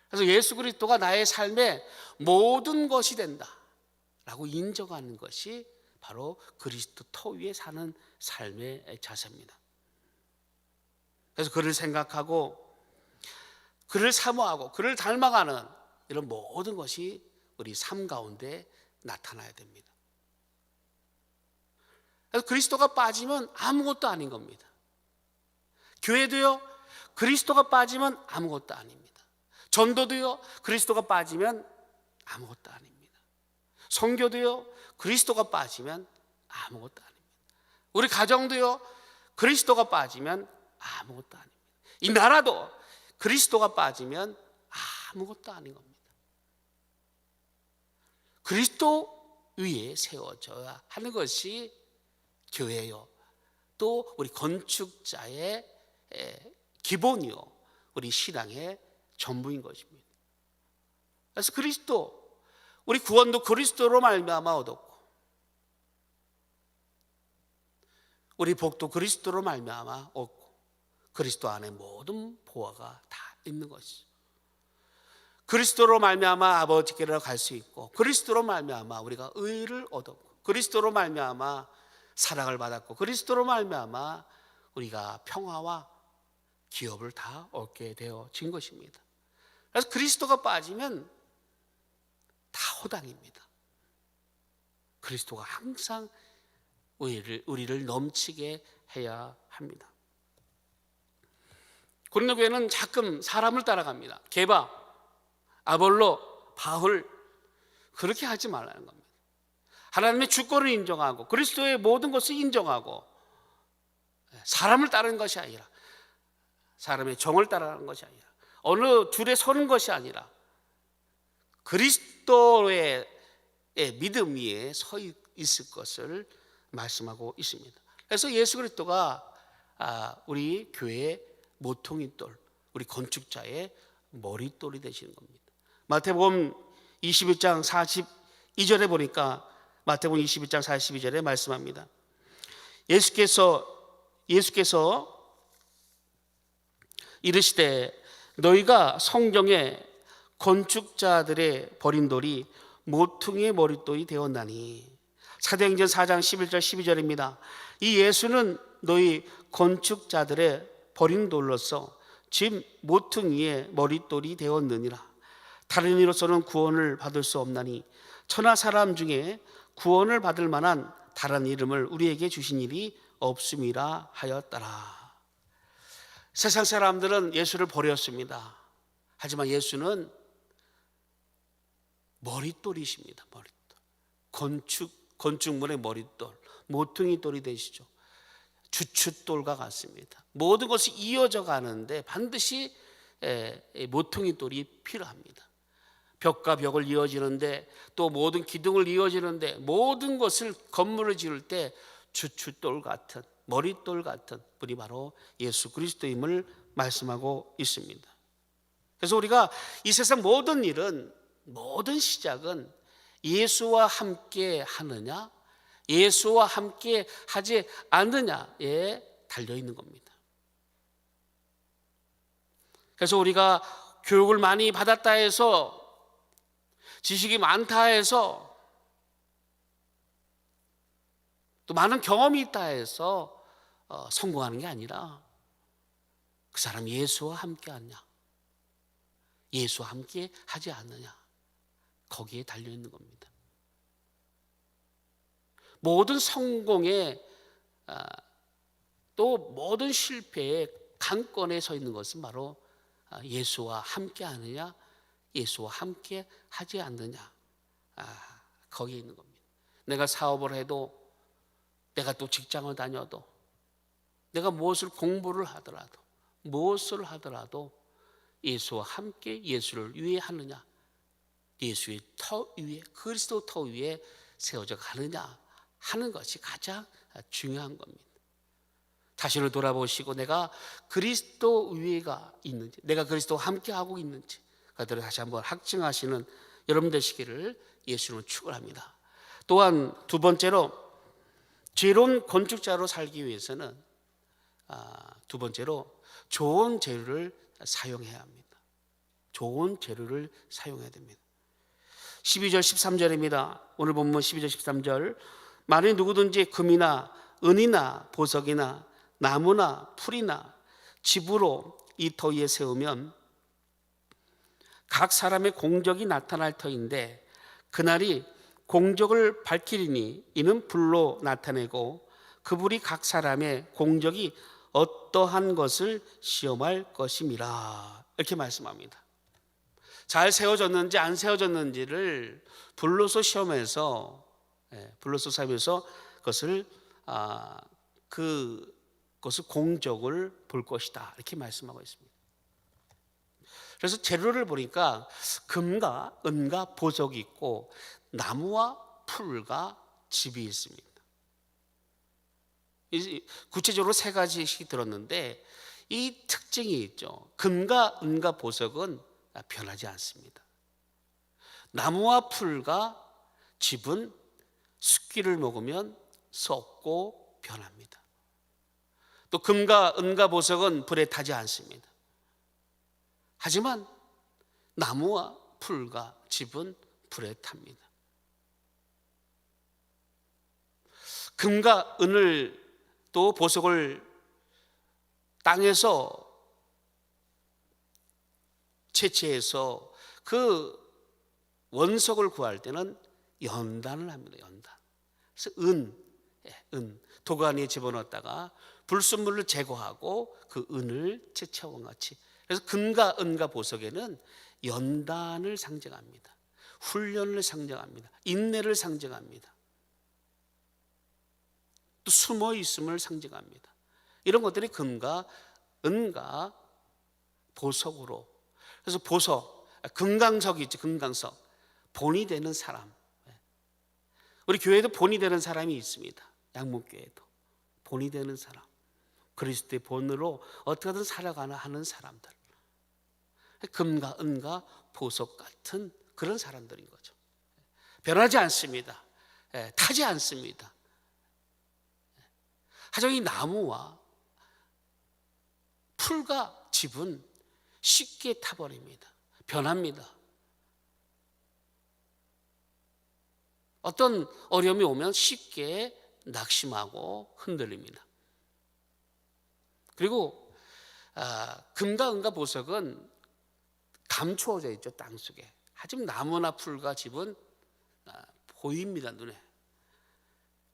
그래서 예수 그리스도가 나의 삶의 모든 것이 된다라고 인정하는 것이 바로 그리스도 터 위에 사는 삶의 자세입니다. 그래서 그를 생각하고 그를 사모하고 그를 닮아가는 이런 모든 것이 우리 삶 가운데 나타나야 됩니다. 그래서 그리스도가 빠지면 아무것도 아닌 겁니다. 교회도요, 그리스도가 빠지면 아무것도 아닙니다. 전도도요, 그리스도가 빠지면 아무것도 아닙니다. 선교도요, 그리스도가 빠지면 아무것도 아닙니다. 우리 가정도요, 그리스도가 빠지면 아무것도 아닙니다. 이 나라도 그리스도가 빠지면 아무것도 아닌 겁니다. 그리스도 위에 세워져야 하는 것이 교회요. 또 우리 건축자의 기본이요, 우리 신앙의 전부인 것입니다. 그래서 그리스도, 우리 구원도 그리스도로 말미암아 얻었고, 우리 복도 그리스도로 말미암아 얻고, 그리스도 안에 모든 보화가 다 있는 것이죠. 그리스도로 말미암아 아버지께로 갈 수 있고, 그리스도로 말미암아 우리가 의를 얻었고, 그리스도로 말미암아 사랑을 받았고, 그리스도로 말미암아 우리가 평화와 기업을 다 얻게 되어진 것입니다. 그래서 그리스도가 빠지면 다 허당입니다. 그리스도가 항상 우리를 넘치게 해야 합니다. 고린도 교회는 가끔 사람을 따라갑니다. 게바, 아볼로, 바울, 그렇게 하지 말라는 겁니다. 하나님의 주권을 인정하고 그리스도의 모든 것을 인정하고 사람을 따르는 것이 아니라, 사람의 정을 따르는 것이 아니라, 어느 줄에 서는 것이 아니라 그리스도의 믿음 위에 서 있을 것을 말씀하고 있습니다. 그래서 예수 그리스도가 우리 교회의 모퉁이돌, 우리 건축자의 머릿돌이 되시는 겁니다. 마태복음 21장 42절에 보니까, 마태복음 21장 42절에 말씀합니다. 예수께서 이르시되 너희가 성경에 건축자들의 버린 돌이 모퉁이의 머릿돌이 되었나니. 사도행전 4장 11절 12절입니다. 이 예수는 너희 건축자들의 버린 돌로서 집 모퉁이의 머릿돌이 되었느니라. 다른 이로서는 구원을 받을 수 없나니 천하 사람 중에 구원을 받을 만한 다른 이름을 우리에게 주신 일이 없음이라 하였더라. 세상 사람들은 예수를 버렸습니다. 하지만 예수는 머릿돌이십니다. 머릿돌. 건축물의 머릿돌, 모퉁이돌이 되시죠. 주춧돌과 같습니다. 모든 것이 이어져 가는데 반드시 모퉁이돌이 필요합니다. 벽과 벽을 이어지는데, 또 모든 기둥을 이어지는데, 모든 것을 건물을 지을 때 주춧돌 같은, 머릿돌 같은 분이 바로 예수 그리스도임을 말씀하고 있습니다. 그래서 우리가 이 세상 모든 일은, 모든 시작은 예수와 함께 하느냐, 예수와 함께 하지 않느냐에 달려 있는 겁니다. 그래서 우리가 교육을 많이 받았다 해서, 지식이 많다 해서, 또 많은 경험이 있다 해서 성공하는 게 아니라, 그 사람이 예수와 함께 하느냐, 예수와 함께 하지 않느냐, 거기에 달려 있는 겁니다. 모든 성공에, 또 모든 실패의 강권에 서 있는 것은 바로 예수와 함께 하느냐, 예수와 함께 하지 않느냐, 거기에 있는 겁니다. 내가 사업을 해도, 내가 또 직장을 다녀도, 내가 무엇을 공부를 하더라도, 무엇을 하더라도 예수와 함께 예수를 위해 하느냐, 예수의 터 위에, 그리스도 터 위에 세워져 가느냐 하는 것이 가장 중요한 겁니다. 자신을 돌아보시고 내가 그리스도 위에가 있는지, 내가 그리스도와 함께 하고 있는지, 그들을 다시 한번 확증하시는 여러분 되시기를 예수는 축원합니다. 또한 두 번째로, 지혜로운 건축자로 살기 위해서는 두 번째로 좋은 재료를 사용해야 합니다. 좋은 재료를 사용해야 됩니다. 12절 13절입니다. 오늘 본문 12절 13절. 만일 누구든지 금이나 은이나 보석이나 나무나 풀이나 집으로 이 터 위에 세우면 각 사람의 공적이 나타날 터인데, 그날이 공적을 밝히리니 이는 불로 나타내고 그 불이 각 사람의 공적이 어떠한 것을 시험할 것임이라. 이렇게 말씀합니다. 잘 세워졌는지 안 세워졌는지를 불로서 시험해서, 불로서 시험해서 그것을 그것을 공적을 볼 것이다, 이렇게 말씀하고 있습니다. 그래서 재료를 보니까 금과 은과 보석이 있고 나무와 풀과 집이 있습니다. 구체적으로 세 가지씩 들었는데, 이 특징이 있죠. 금과 은과 보석은 변하지 않습니다. 나무와 풀과 집은 습기를 먹으면 썩고 변합니다. 또 금과 은과 보석은 불에 타지 않습니다. 하지만 나무와 풀과 집은 불에 탑니다. 금과 은을 또 보석을 땅에서 채취해서 그 원석을 구할 때는 연단을 합니다. 연단. 그래서 은 도가니에 집어넣었다가 불순물을 제거하고 그 은을 채취하고 같이. 그래서 금과 은과 보석에는 연단을 상징합니다. 훈련을 상징합니다. 인내를 상징합니다. 또 숨어 있음을 상징합니다. 이런 것들이 금과 은과 보석으로. 그래서 보석, 금강석이 있죠. 금강석. 본이 되는 사람. 우리 교회에도 본이 되는 사람이 있습니다. 양목교회도 본이 되는 사람, 그리스도의 본으로 어떻게든 살아가나 하는 사람들. 금과 은과 보석 같은 그런 사람들인 거죠. 변하지 않습니다. 타지 않습니다. 하지만 이 나무와 풀과 집은 쉽게 타버립니다. 변합니다. 어떤 어려움이 오면 쉽게 낙심하고 흔들립니다. 그리고 금과 은과 보석은 감추어져 있죠, 땅속에. 하지만 나무나 풀과 집은 보입니다, 눈에.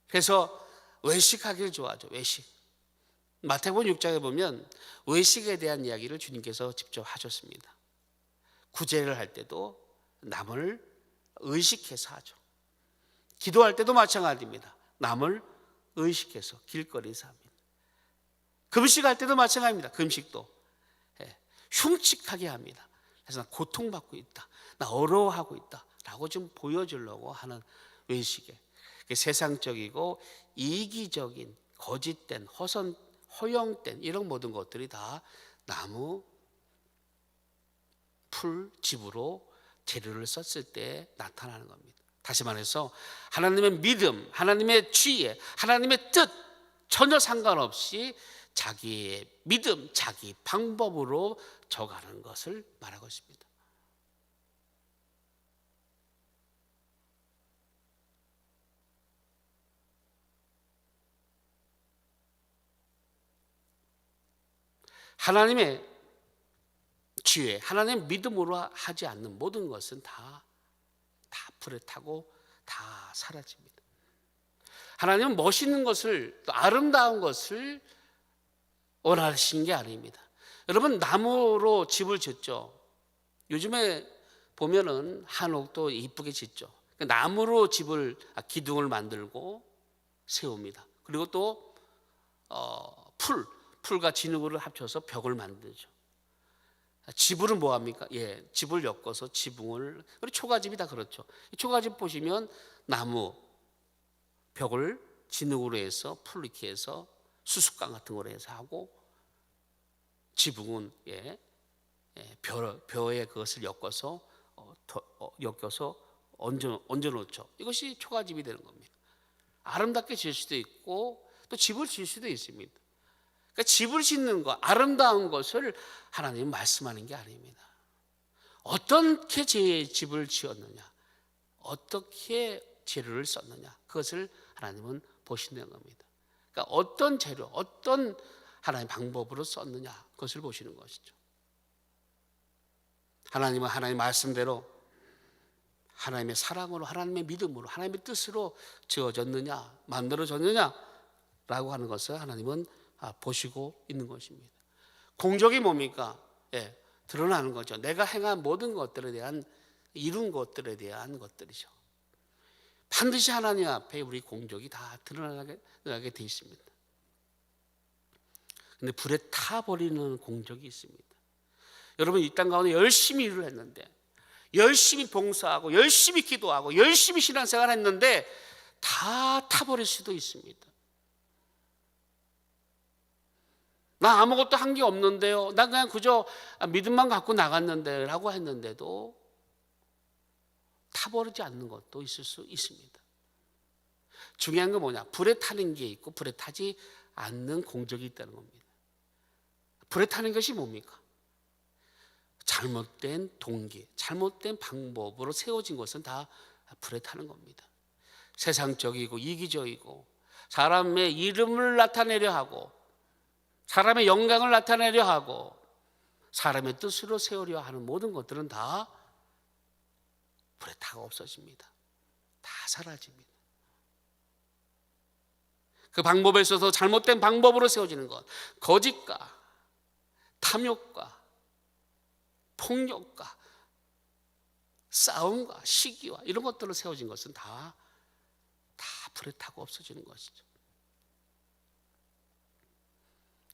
그래서 외식하기를 좋아하죠. 외식. 마태복음 6장에 보면 외식에 대한 이야기를 주님께서 직접 하셨습니다. 구제를 할 때도 남을 의식해서 하죠. 기도할 때도 마찬가지입니다. 남을 의식해서 길거리에서 합니다. 금식할 때도 마찬가지입니다. 금식도 흉측하게 합니다. 그래서 나 고통받고 있다, 나 어려워하고 있다 라고 좀 보여주려고 하는 외식에, 세상적이고 이기적인 거짓된 허영된 이런 모든 것들이 다 나무, 풀, 집으로 재료를 썼을 때 나타나는 겁니다. 다시 말해서 하나님의 믿음, 하나님의 지혜, 하나님의 뜻 전혀 상관없이 자기의 믿음, 자기 방법으로 져가는 것을 말하고 있습니다. 하나님의 지혜, 하나님의 믿음으로 하지 않는 모든 것은 다 불에 타고 다 사라집니다. 하나님은 멋있는 것을, 또 아름다운 것을 원하시는 게 아닙니다. 여러분, 나무로 집을 짓죠. 요즘에 보면은 한옥도 이쁘게 짓죠. 나무로 집을, 기둥을 만들고 세웁니다. 그리고 또 풀과 진흙을 합쳐서 벽을 만들죠. 지붕은 뭐합니까? 집을 엮어서 지붕을, 그리고 초가집이 다 그렇죠. 초가집 보시면 나무 벽을 진흙으로 해서 풀 이렇게 해서 수수깡 같은 거로 해서 하고, 지붕은 벼에 그것을 엮어서 얹어 놓죠. 이것이 초가집이 되는 겁니다. 아름답게 지을 수도 있고 또 집을 지을 수도 있습니다. 그러니까 집을 짓는 것, 아름다운 것을 하나님은 말씀하는 게 아닙니다. 어떻게 집을 지었느냐, 어떻게 재료를 썼느냐, 그것을 하나님은 보신다는 겁니다. 그러니까 어떤 재료, 어떤 하나님의 방법으로 썼느냐, 그것을 보시는 것이죠. 하나님은 하나님의 말씀대로 하나님의 사랑으로, 하나님의 믿음으로, 하나님의 뜻으로 지어졌느냐, 만들어졌느냐 라고 하는 것을 하나님은 보시고 있는 것입니다. 공적이 뭡니까? 드러나는 거죠. 내가 행한 모든 것들에 대한, 이룬 것들에 대한 것들이죠. 반드시 하나님 앞에 우리 공적이 다 드러나게 돼 있습니다. 근데 불에 타버리는 공적이 있습니다. 여러분, 이 땅 가운데 열심히 일을 했는데, 열심히 봉사하고 열심히 기도하고 열심히 신앙생활 했는데 다 타버릴 수도 있습니다. 나 아무것도 한 게 없는데요, 난 그냥 그저 믿음만 갖고 나갔는데 라고 했는데도 타버리지 않는 것도 있을 수 있습니다. 중요한 건 뭐냐? 불에 타는 게 있고 불에 타지 않는 공적이 있다는 겁니다. 불에 타는 것이 뭡니까? 잘못된 동기, 잘못된 방법으로 세워진 것은 다 불에 타는 겁니다. 세상적이고 이기적이고 사람의 이름을 나타내려 하고 사람의 영광을 나타내려 하고 사람의 뜻으로 세우려 하는 모든 것들은 다 불에 타가 없어집니다. 다 사라집니다. 그 방법에 있어서 잘못된 방법으로 세워지는 것, 거짓과 탐욕과 폭력과 싸움과 시기와 이런 것들로 세워진 것은 다 불에 타고 없어지는 것이죠.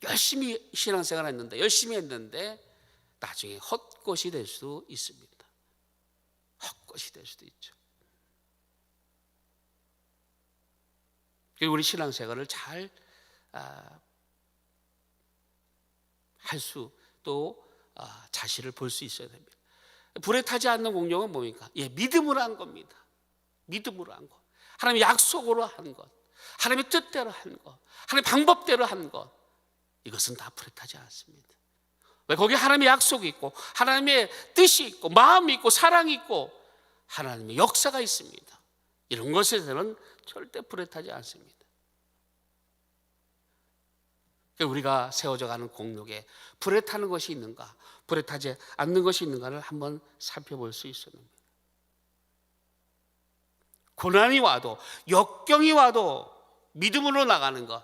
열심히 신앙생활 했는데, 열심히 했는데 나중에 헛것이 될 수 있습니다. 헛것이 될 수도 있죠. 그리고 우리 신앙생활을 잘 할 수, 또 자신을 볼 수 있어야 됩니다. 불에 타지 않는 공력은 뭡니까? 믿음으로 한 겁니다. 믿음으로 한 것, 하나님의 약속으로 한 것, 하나님의 뜻대로 한 것, 하나님의 방법대로 한 것, 이것은 다 불에 타지 않습니다. 왜? 거기에 하나님의 약속이 있고 하나님의 뜻이 있고 마음이 있고 사랑이 있고 하나님의 역사가 있습니다. 이런 것에 대해서는 절대 불에 타지 않습니다. 우리가 세워져 가는 공력에 불에 타는 것이 있는가, 불에 타지 않는 것이 있는가를 한번 살펴볼 수 있어야 합니다. 고난이 와도, 역경이 와도 믿음으로 나가는 것.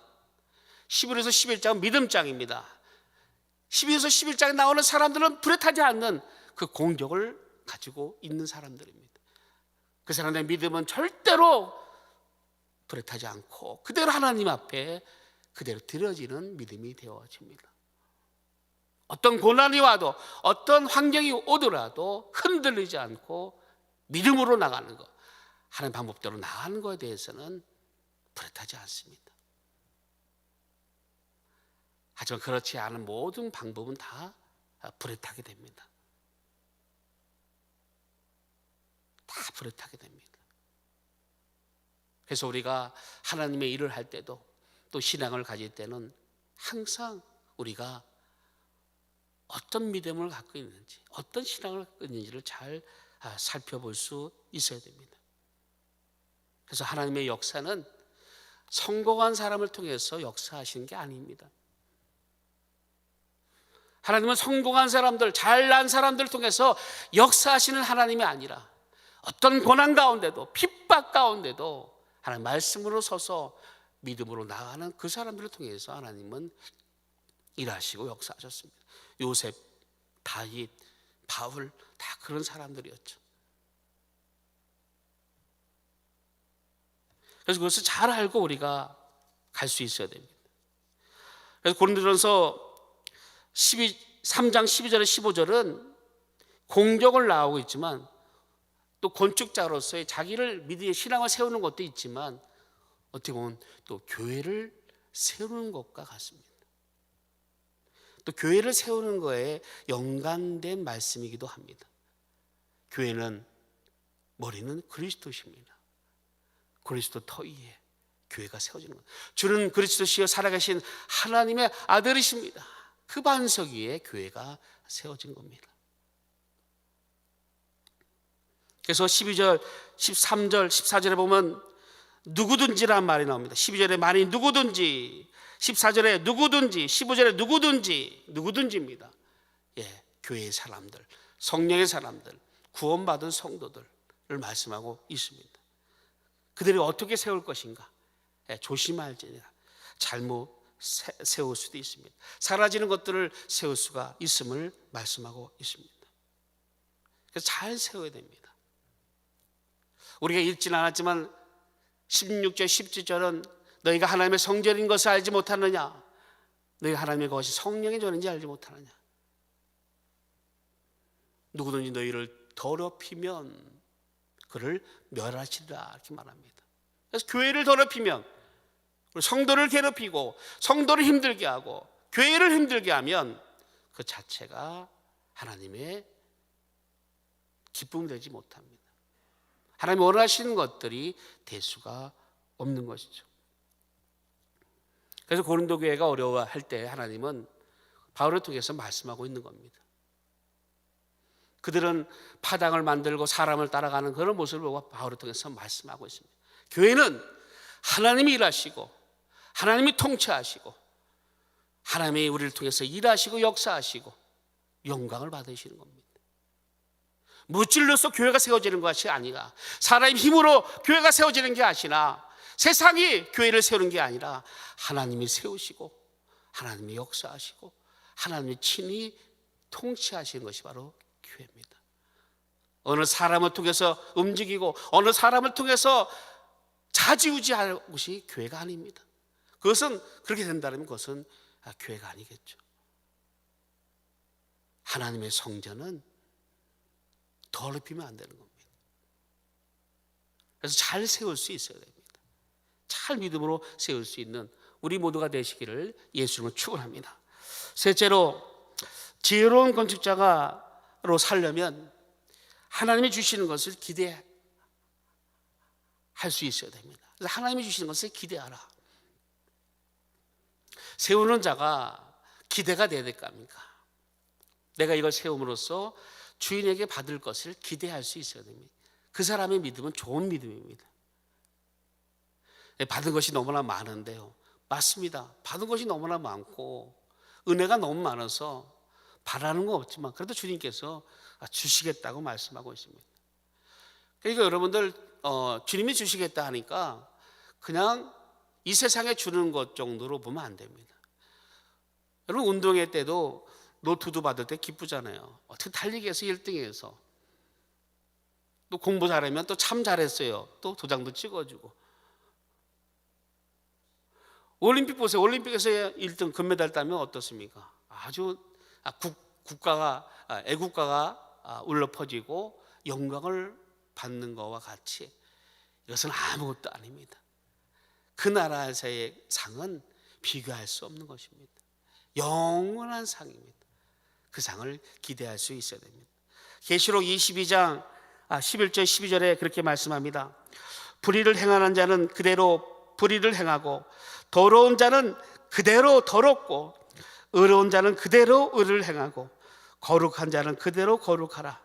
11에서 11장은 믿음장입니다. 12에서 11장에 나오는 사람들은 불에 타지 않는 그 공격을 가지고 있는 사람들입니다. 그 사람들의 믿음은 절대로 불에 타지 않고 그대로 하나님 앞에 그대로 드려지는 믿음이 되어집니다. 어떤 고난이 와도, 어떤 환경이 오더라도 흔들리지 않고 믿음으로 나가는 것, 하나님 방법대로 나가는 것에 대해서는 불에 타지 않습니다. 하지만 그렇지 않은 모든 방법은 다 불에 타게 됩니다. 다 불에 타게 됩니다. 그래서 우리가 하나님의 일을 할 때도, 또 신앙을 가질 때는 항상 우리가 어떤 믿음을 갖고 있는지, 어떤 신앙을 갖고 있는지를 잘 살펴볼 수 있어야 됩니다. 그래서 하나님의 역사는 성공한 사람을 통해서 역사하시는 게 아닙니다. 하나님은 성공한 사람들, 잘난 사람들을 통해서 역사하시는 하나님이 아니라 어떤 고난 가운데도, 핍박 가운데도 하나님 말씀으로 서서 믿음으로 나가는 그 사람들을 통해서 하나님은 일하시고 역사하셨습니다. 요셉, 다윗, 바울, 다 그런 사람들이었죠. 그래서 그것을 잘 알고 우리가 갈 수 있어야 됩니다. 그래서 고린도전서 3장 12절에 15절은 공격을 나오고 있지만, 또 건축자로서의 자기를 믿음의 신앙을 세우는 것도 있지만, 어떻게 보면 또 교회를 세우는 것과 같습니다. 또 교회를 세우는 거에 연관된 말씀이기도 합니다. 교회는, 머리는 그리스도십니다. 그리스도 터 위에 교회가 세워지는 것. 주는 그리스도시여 살아계신 하나님의 아들이십니다. 그 반석 위에 교회가 세워진 겁니다. 그래서 12절, 13절, 14절에 보면 누구든지란 말이 나옵니다. 12절에 만일 누구든지, 14절에 누구든지, 15절에 누구든지입니다. 교회의 사람들, 성령의 사람들, 구원받은 성도들을 말씀하고 있습니다. 그들이 어떻게 세울 것인가? 조심할지니라. 잘못 세울 수도 있습니다. 사라지는 것들을 세울 수가 있음을 말씀하고 있습니다. 그래서 잘 세워야 됩니다. 우리가 읽지는 않았지만 16절, 17절은 너희가 하나님의 성전인 것을 알지 못하느냐? 너희가 하나님의 것이 성령의 전인지 알지 못하느냐? 누구든지 너희를 더럽히면 그를 멸하시리라, 이렇게 말합니다. 그래서 교회를 더럽히면, 성도를 괴롭히고 성도를 힘들게 하고 교회를 힘들게 하면 그 자체가 하나님의 기쁨이 되지 못합니다. 하나님이 원하시는 것들이 될 수가 없는 것이죠. 그래서 고린도 교회가 어려워할 때 하나님은 바울을 통해서 말씀하고 있는 겁니다. 그들은 파당을 만들고 사람을 따라가는 그런 모습을 보고 바울을 통해서 말씀하고 있습니다. 교회는 하나님이 일하시고 하나님이 통치하시고 하나님이 우리를 통해서 일하시고 역사하시고 영광을 받으시는 겁니다. 무찔러서 교회가 세워지는 것이 아니라, 사람의 힘으로 교회가 세워지는 게 아니라, 세상이 교회를 세우는 게 아니라 하나님이 세우시고 하나님이 역사하시고 하나님이 친히 통치하시는 것이 바로 교회입니다. 어느 사람을 통해서 움직이고 어느 사람을 통해서 좌지우지하는 것이 교회가 아닙니다. 그것은 그렇게 된다면 그것은 교회가 아니겠죠. 하나님의 성전은 더럽히면 안 되는 겁니다. 그래서 잘 세울 수 있어야 됩니다. 잘 믿음으로 세울 수 있는 우리 모두가 되시기를 예수님을 축원합니다. 셋째로, 지혜로운 건축자로 살려면 하나님이 주시는 것을 기대할 수 있어야 됩니다. 그래서 하나님이 주시는 것을 기대하라. 세우는 자가 기대가 돼야 될 거 아닙니까? 내가 이걸 세움으로써 주인에게 받을 것을 기대할 수 있어야 됩니다. 그 사람의 믿음은 좋은 믿음입니다. 받은 것이 너무나 많은데요, 맞습니다. 받은 것이 너무나 많고 은혜가 너무 많아서 바라는 건 없지만 그래도 주님께서 주시겠다고 말씀하고 있습니다. 그러니까 여러분들 주님이 주시겠다 하니까 그냥 이 세상에 주는 것 정도로 보면 안 됩니다. 여러분, 운동회 때도 노트도 받을 때 기쁘잖아요. 어떻게 달리기에서 1등해서 또 공부 잘하면 또 참 잘했어요. 또 도장도 찍어주고. 올림픽 보세요. 올림픽에서 1등 금메달 따면 어떻습니까? 아주 국가가 애국가가 울려 퍼지고 영광을 받는 것과 같이 이것은 아무것도 아닙니다. 그 나라에서의 상은 비교할 수 없는 것입니다. 영원한 상입니다. 그 상을 기대할 수 있어야 됩니다. 계시록 22장 11절 12절에 그렇게 말씀합니다. 불의를 행하는 자는 그대로 불의를 행하고 더러운 자는 그대로 더럽고 의로운 자는 그대로 의를 행하고 거룩한 자는 그대로 거룩하라.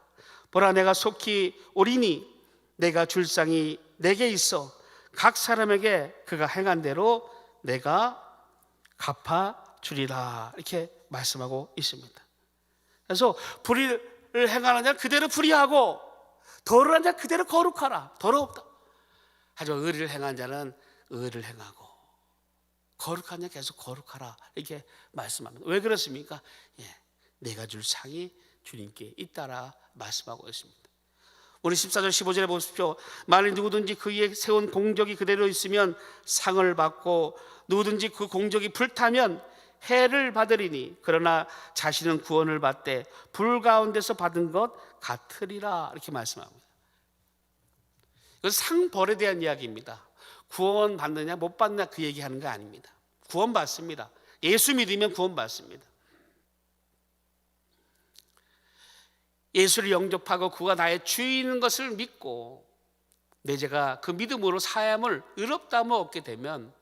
보라, 내가 속히 오리니 내가 줄 상이 내게 있어 각 사람에게 그가 행한 대로 내가 갚아주리라. 이렇게 말씀하고 있습니다. 그래서 불의를 행하는 자는 그대로 불의하고 더러운 자는 그대로 거룩하라. 더럽다. 하지만 의를 행한 자는 의를 행하고 거룩한 자 계속 거룩하라. 이렇게 말씀합니다. 왜 그렇습니까? 내가 줄 상이 주님께 있다라 말씀하고 있습니다. 우리 14절 15절에 보십시오. 만일 누구든지 그의 세운 공적이 그대로 있으면 상을 받고 누구든지 그 공적이 불타면 해를 받으리니 그러나 자신은 구원을 받되 불 가운데서 받은 것 같으리라. 이렇게 말씀합니다. 이건 상벌에 대한 이야기입니다. 구원 받느냐 못 받느냐 그 얘기하는 거 아닙니다. 구원 받습니다. 예수 믿으면 구원 받습니다. 예수를 영접하고 그가 나의 주인인 것을 믿고 내 죄가 그 믿음으로 사함을 의롭다함을 얻게 되면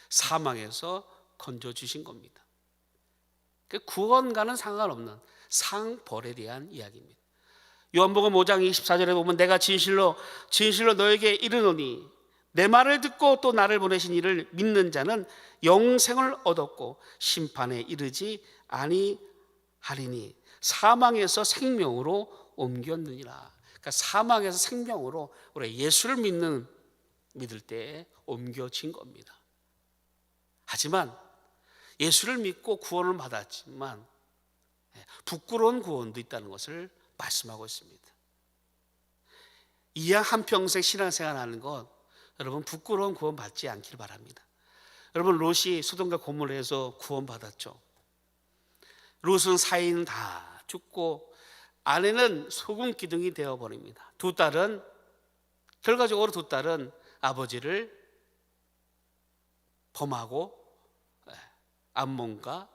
사망에서 건져주신 겁니다. 구원과는 상관없는 상벌에 대한 이야기입니다. 요한복음 5장 24절에 보면 내가 진실로 너에게 이르노니 내 말을 듣고 또 나를 보내신 이를 믿는 자는 영생을 얻었고 심판에 이르지 아니하리니 사망에서 생명으로 옮겼느니라. 그러니까 사망에서 생명으로 우리 예수를 믿을 때에 옮겨진 겁니다. 하지만 예수를 믿고 구원을 받았지만 부끄러운 구원도 있다는 것을 말씀하고 있습니다. 이왕 한평생 신앙생활 하는 것, 여러분 부끄러운 구원 받지 않길 바랍니다. 여러분, 롯이 소돔과 고모라에서 구원 받았죠. 롯은 사인 다 죽고 아내는 소금 기둥이 되어 버립니다. 결과적으로 두 딸은 아버지를 범하고 암몬과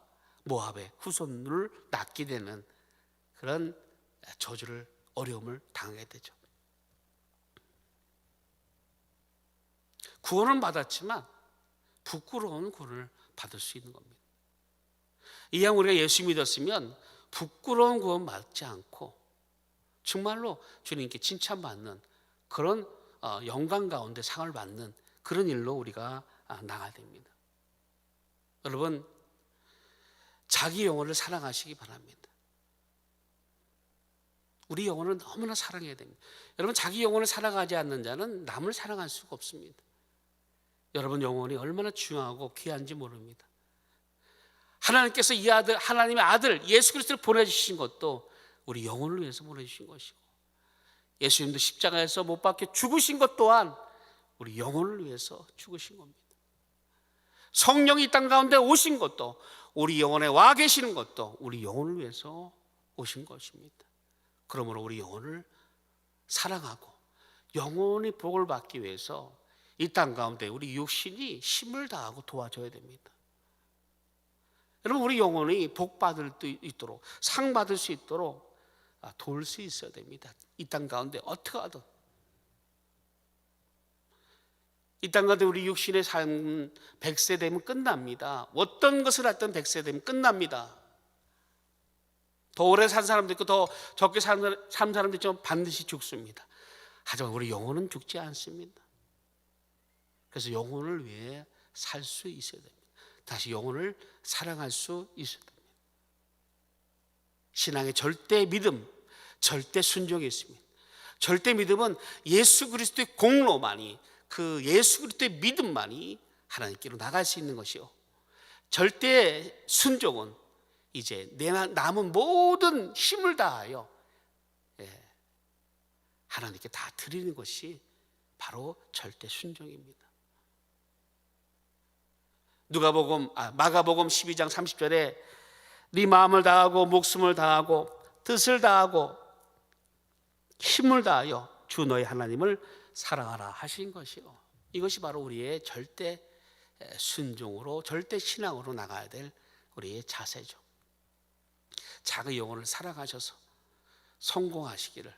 모압의 후손을 낳게 되는 그런 저주를, 어려움을 당하게 되죠. 구원은 받았지만 부끄러운 구원을 받을 수 있는 겁니다. 이왕 우리가 예수 믿었으면 부끄러운 구원 받지 않고 정말로 주님께 칭찬받는 그런 영광 가운데 상을 받는 그런 일로 우리가 나가야 됩니다. 여러분, 자기 영혼을 사랑하시기 바랍니다. 우리 영혼을 너무나 사랑해야 됩니다. 여러분, 자기 영혼을 사랑하지 않는 자는 남을 사랑할 수가 없습니다. 여러분 영혼이 얼마나 중요하고 귀한지 모릅니다. 하나님께서 이 아들, 하나님의 아들 예수 그리스도를 보내주신 것도 우리 영혼을 위해서 보내주신 것이고, 예수님도 십자가에서 못 박혀 죽으신 것 또한 우리 영혼을 위해서 죽으신 겁니다. 성령이 이 땅 가운데 오신 것도, 우리 영혼에 와 계시는 것도 우리 영혼을 위해서 오신 것입니다. 그러므로 우리 영혼을 사랑하고 영혼이 복을 받기 위해서 이 땅 가운데 우리 육신이 힘을 다하고 도와줘야 됩니다. 여러분, 우리 영혼이 복 받을 수 있도록, 상 받을 수 있도록 도울 수 있어야 됩니다. 이 땅 가운데 어떻게 하든. 이 땅 가운데 우리 육신의 삶은 100세 되면 끝납니다. 어떤 것을 하든 100세 되면 끝납니다. 더 오래 산 사람도 있고 더 적게 산 사람도 있지만 반드시 죽습니다. 하지만 우리 영혼은 죽지 않습니다. 그래서 영혼을 위해 살 수 있어야 됩니다. 다시 영혼을 사랑할 수 있어야 됩니다. 신앙의 절대 믿음, 절대 순종이 있습니다. 절대 믿음은 예수 그리스도의 공로만이, 그 예수 그리스도의 믿음만이 하나님께로 나갈 수 있는 것이요, 절대 순종은 이제 내 남은 모든 힘을 다하여 하나님께 다 드리는 것이 바로 절대 순종입니다. 마가복음 12장 30절에 네 마음을 다하고 목숨을 다하고 뜻을 다하고 힘을 다하여 주 너의 하나님을 사랑하라 하신 것이요, 이것이 바로 우리의 절대 순종으로, 절대 신앙으로 나가야 될 우리의 자세죠. 자기 영혼을 사랑하셔서 성공하시기를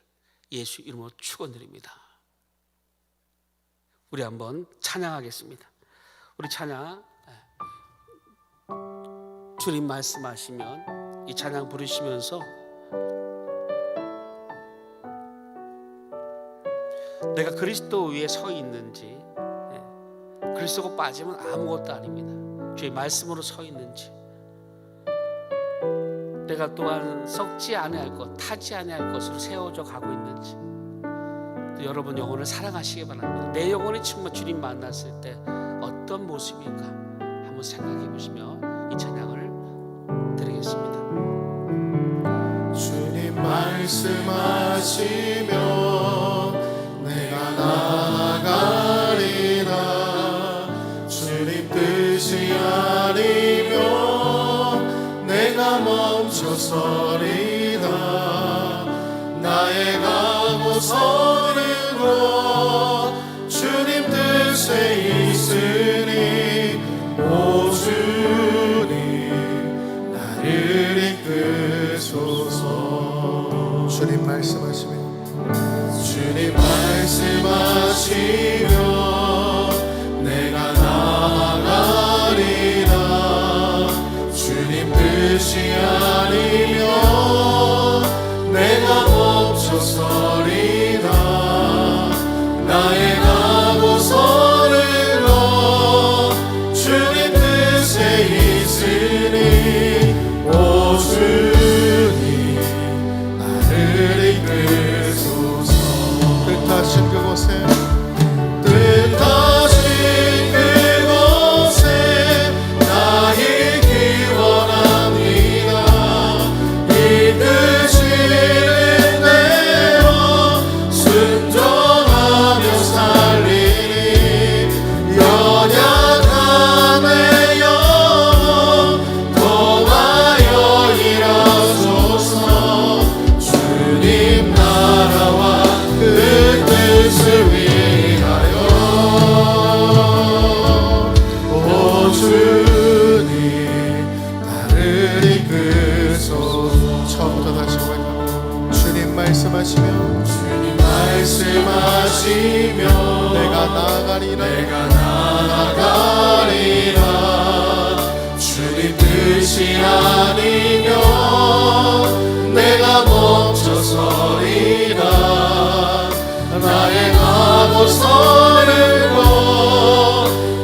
예수 이름으로 축원드립니다. 우리 한번 찬양하겠습니다. 우리 찬양, 주님 말씀하시면 이 찬양 부르시면서 내가 그리스도 위에 서 있는지, 그리스도가 빠지면 아무것도 아닙니다. 주의 말씀으로 서 있는지, 내가 또한 썩지 아니할 것, 타지 아니할 것으로 세워져 가고 있는지, 또 여러분 영혼을 사랑하시기 바랍니다. 내 영혼이 정말 주님 만났을 때 어떤 모습인가 한번 생각해 보시며 이 찬양을 드리겠습니다. 주님 말씀하시면 내가 나아가리라. 주님 뜻이 아니면 내가 멈춰서리다. 나의 가고 서는 곳 주님 뜻에 있으니 오 주님 나를 이끄소서. 주님 말씀하시면 주님 말씀하시면 내가 나아가리라. 주님 뜻이 아니면 내가 멈춰서리다. 나의 가고 서는 곳 주님 뜻에 있으니 오 주님 나를 이끄소서. 뜻하신 그곳에 뜻하신 그곳에 나 있기 원합니다. 이 나를 이끄소서. 처음부터 다시 고백합니다. 주님 말씀하시면 주님 말씀하시면 내가 나아가리라. 내가 나아가리라. 주님 뜻이 아니면 내가 멈춰서리라. 나의 가고서는 것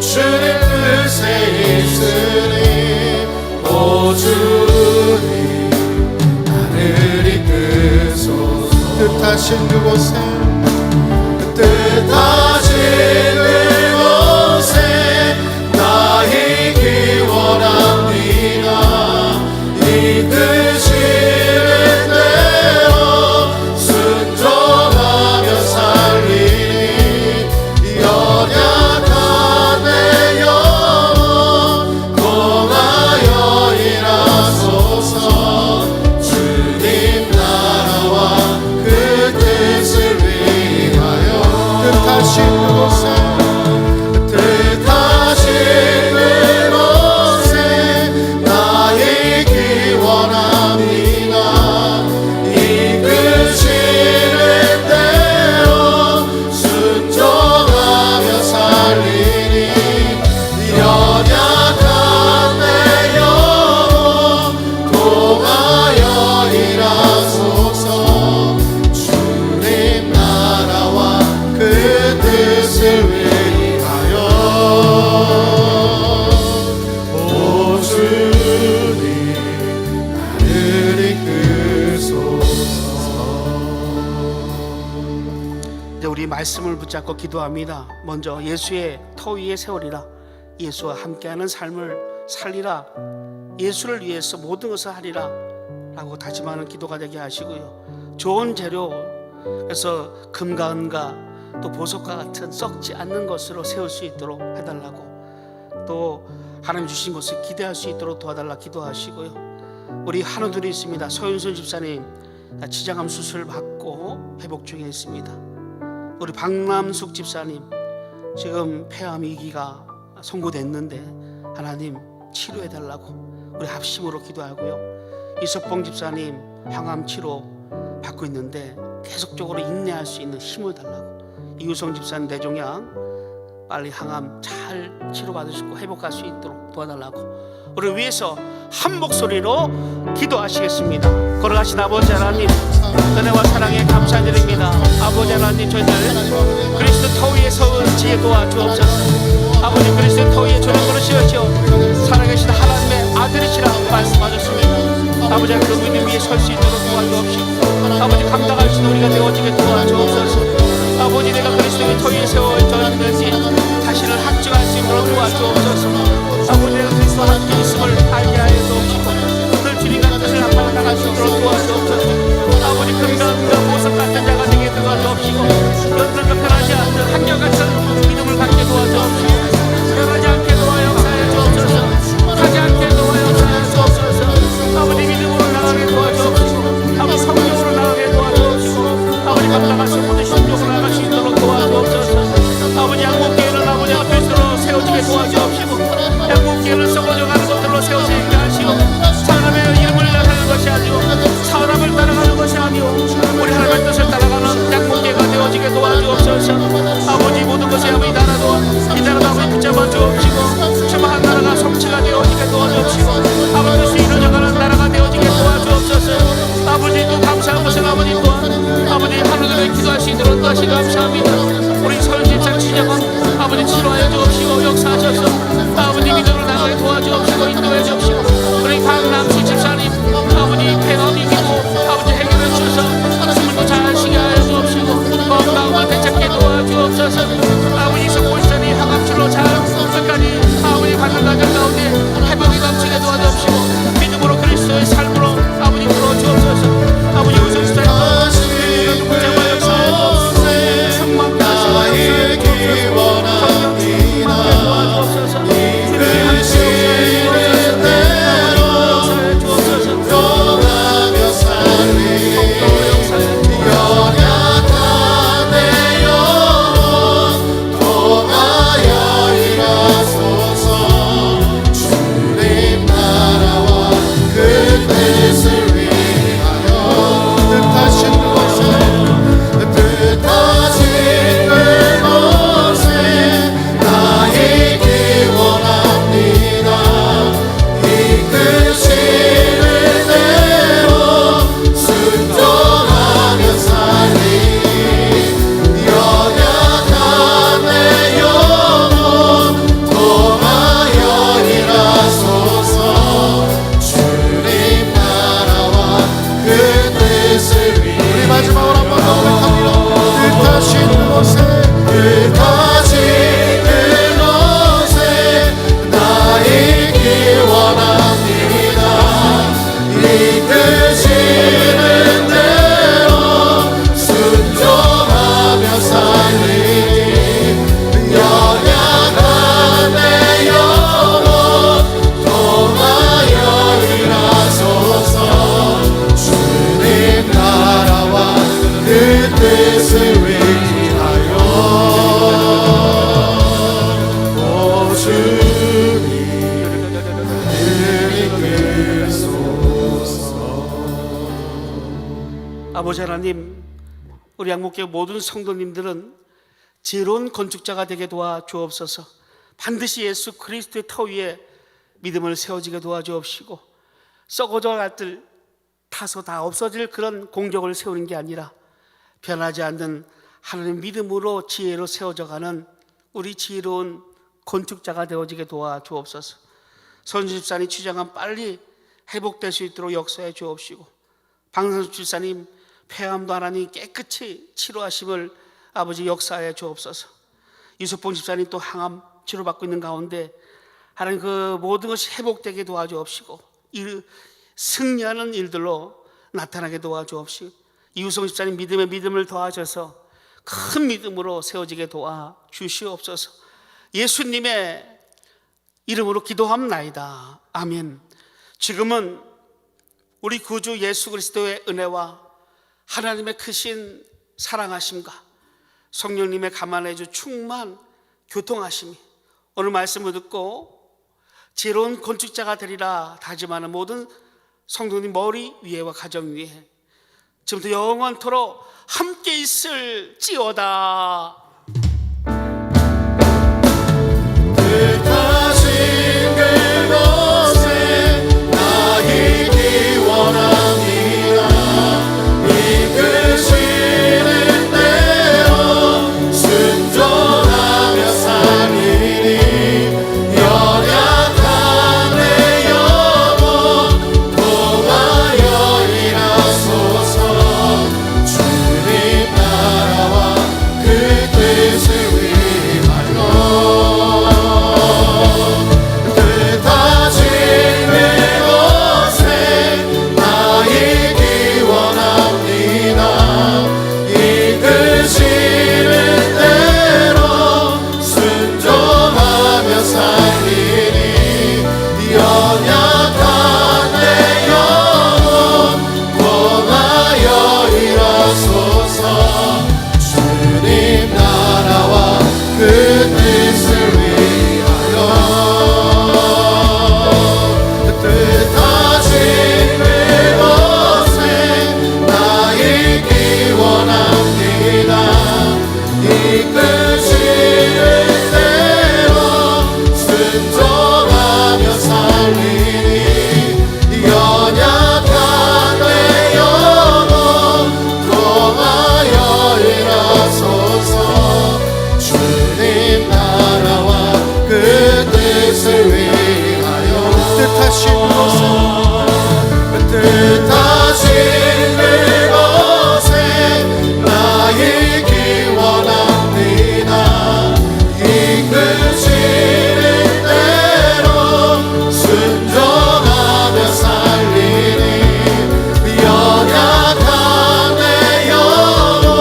주님 뜻에 있으니 오 주님 나를 이끄소서. 뜻하신 그곳에 뜻하신 그곳에 나이기 원합니다. 이끄시는 대로 순종하며 살리니 연약한 내 영혼 공하여 일하소서. 주님 나라와 그 뜻을 위하여 뜻하신 그곳에 뜻하신 그곳에 나이기 원합니다. 이끄시는 대로 순종하며 살리니 연약한 내 영혼 통하여 일하소서. 주님 나라와 그 뜻을 위하여 오 주님 나를 이끄소서. 이제 우리 말씀을 붙잡고 기도합니다. 먼저 예수의 터 위에 세우리라. 예수와 함께하는 삶을 살리라. 예수를 위해서 모든 것을 하리라 라고 다짐하는 기도가 되게 하시고요. 좋은 재료, 그래서 금과 은과 또 보석과 같은 썩지 않는 것으로 세울 수 있도록 해달라고, 또 하나님 주신 것을 기대할 수 있도록 도와달라 기도하시고요. 우리 한우들이 있습니다. 서윤선 집사님 지장암 수술 받고 회복 중에 있습니다. 우리 박남숙 집사님 지금 폐암 2기가 선고됐는데 하나님 치료해달라고 우리 합심으로 기도하고요. 이석봉 집사님 항암 치료 받고 있는데 계속적으로 인내할 수 있는 힘을 달라고, 이우성 집사님 뇌종양 빨리 항암 잘 치료받으시고 회복할 수 있도록 도와달라고 우리 위해서 한 목소리로 기도하시겠습니다. 걸어가신 아버지 하나님, 은혜와 사랑에 감사드립니다. 아버지 하나님, 저희들 그리스도 터 위에 서은 지혜 도와주옵소서. 아버지, 그리스도 터 위에 저를 걸으시었죠. 살아계신 하나님의 아들이시라 말씀하셨습니다. 아버지, 그 믿음 위에 설 수 있도록 도와주옵시고, 아버지, 감당할 수 있는 우리가 되어지게 도와주옵소서. 아버지, 내가 그리스도의 터 위에 세워졌는지 자신을 합증할 수 있도록 도와주옵소서. 아버지, 내가 그리스도 함께 있음을 알게 하여 주옵시고, 늘 주님과 뜻을 앞으로 나갈 수 있도록 도와주옵소서. 아버지, 금강과 보석 같은 자가 되게 도와주옵시고, 연단과 변하지 않는 한결같은 믿음을 갖게 도와주옵시고, 변하지 않게 도와 역사해 주옵소서. 하지 않게 도와 역사해 주옵소서. 아버지, 믿음으로 나가게 도와주옵시고, 아버지, 성령으로 나가게 도와주옵시고, 아버지, 감당할 수 없는 신족으로 나갈 수 있도록 도와주옵소서. 아버지, 한국교회는 아버지 앞에서 세워지게 도와주옵시고, 아버지 하나님, 우리 양목교회 모든 성도님들은 지혜로운 건축자가 되게 도와 주옵소서. 반드시 예수 그리스도의 터 위에 믿음을 세워지게 도와주옵시고, 썩어져 갈 들 타서 다 없어질 그런 공적을 세우는 게 아니라 변하지 않는 하나님 믿음으로 지혜로 세워져가는 우리 지혜로운 건축자가 되어지게 도와주옵소서. 선주 집사님 취장은 빨리 회복될 수 있도록 역사해 주옵시고, 방선수 집사님 폐암도 하나님 깨끗이 치료하심을 아버지 역사해 주옵소서. 이소봉 집사님 또 항암 치료받고 있는 가운데 하나님 그 모든 것이 회복되게 도와주옵시고, 승리하는 일들로 나타나게 도와주옵시고, 이우성 집사님 믿음에 믿음을 더하셔서 큰 믿음으로 세워지게 도와주시옵소서. 예수님의 이름으로 기도합나이다. 아멘. 지금은 우리 구주 예수 그리스도의 은혜와 하나님의 크신 사랑하심과 성령님의 감안해주 충만 교통하심이 오늘 말씀을 듣고 지혜로운 건축자가 되리라 다짐하는 모든 성도님 머리 위에와 가정 위에 지금부터 영원토록 함께 있을지어다. 뜻하신 그곳에 나 있기 원합니다. 이끄시는 대로 순종하며 살리니 연약한 내 영혼 통하여 일하소서. 주님 나라와 그 뜻을 위하여 뜻하신 그곳에 나 있기 원합니다. 이끄시는 대로 순종하며 살리니 연약한 내 영혼 통하여 일하소서. 주님 나라와 그 뜻을 위하여 뜻하신 그곳에 나 있기 원합니다. 이끄시는 대로 순종하며 살리니 연약한 내 영혼 통하여 일하소서. 주님 나라와 그 뜻을 위하여 뜻하신 곳에 뜻하신 그곳에 나 있기 원합니다. 이끄시는 대로 순종하며 살리니 연약한 내 영혼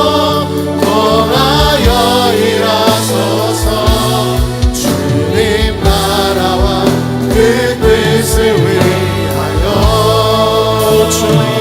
통하여 일하소서. 주님 나라와 그 뜻을 위하여 오 주님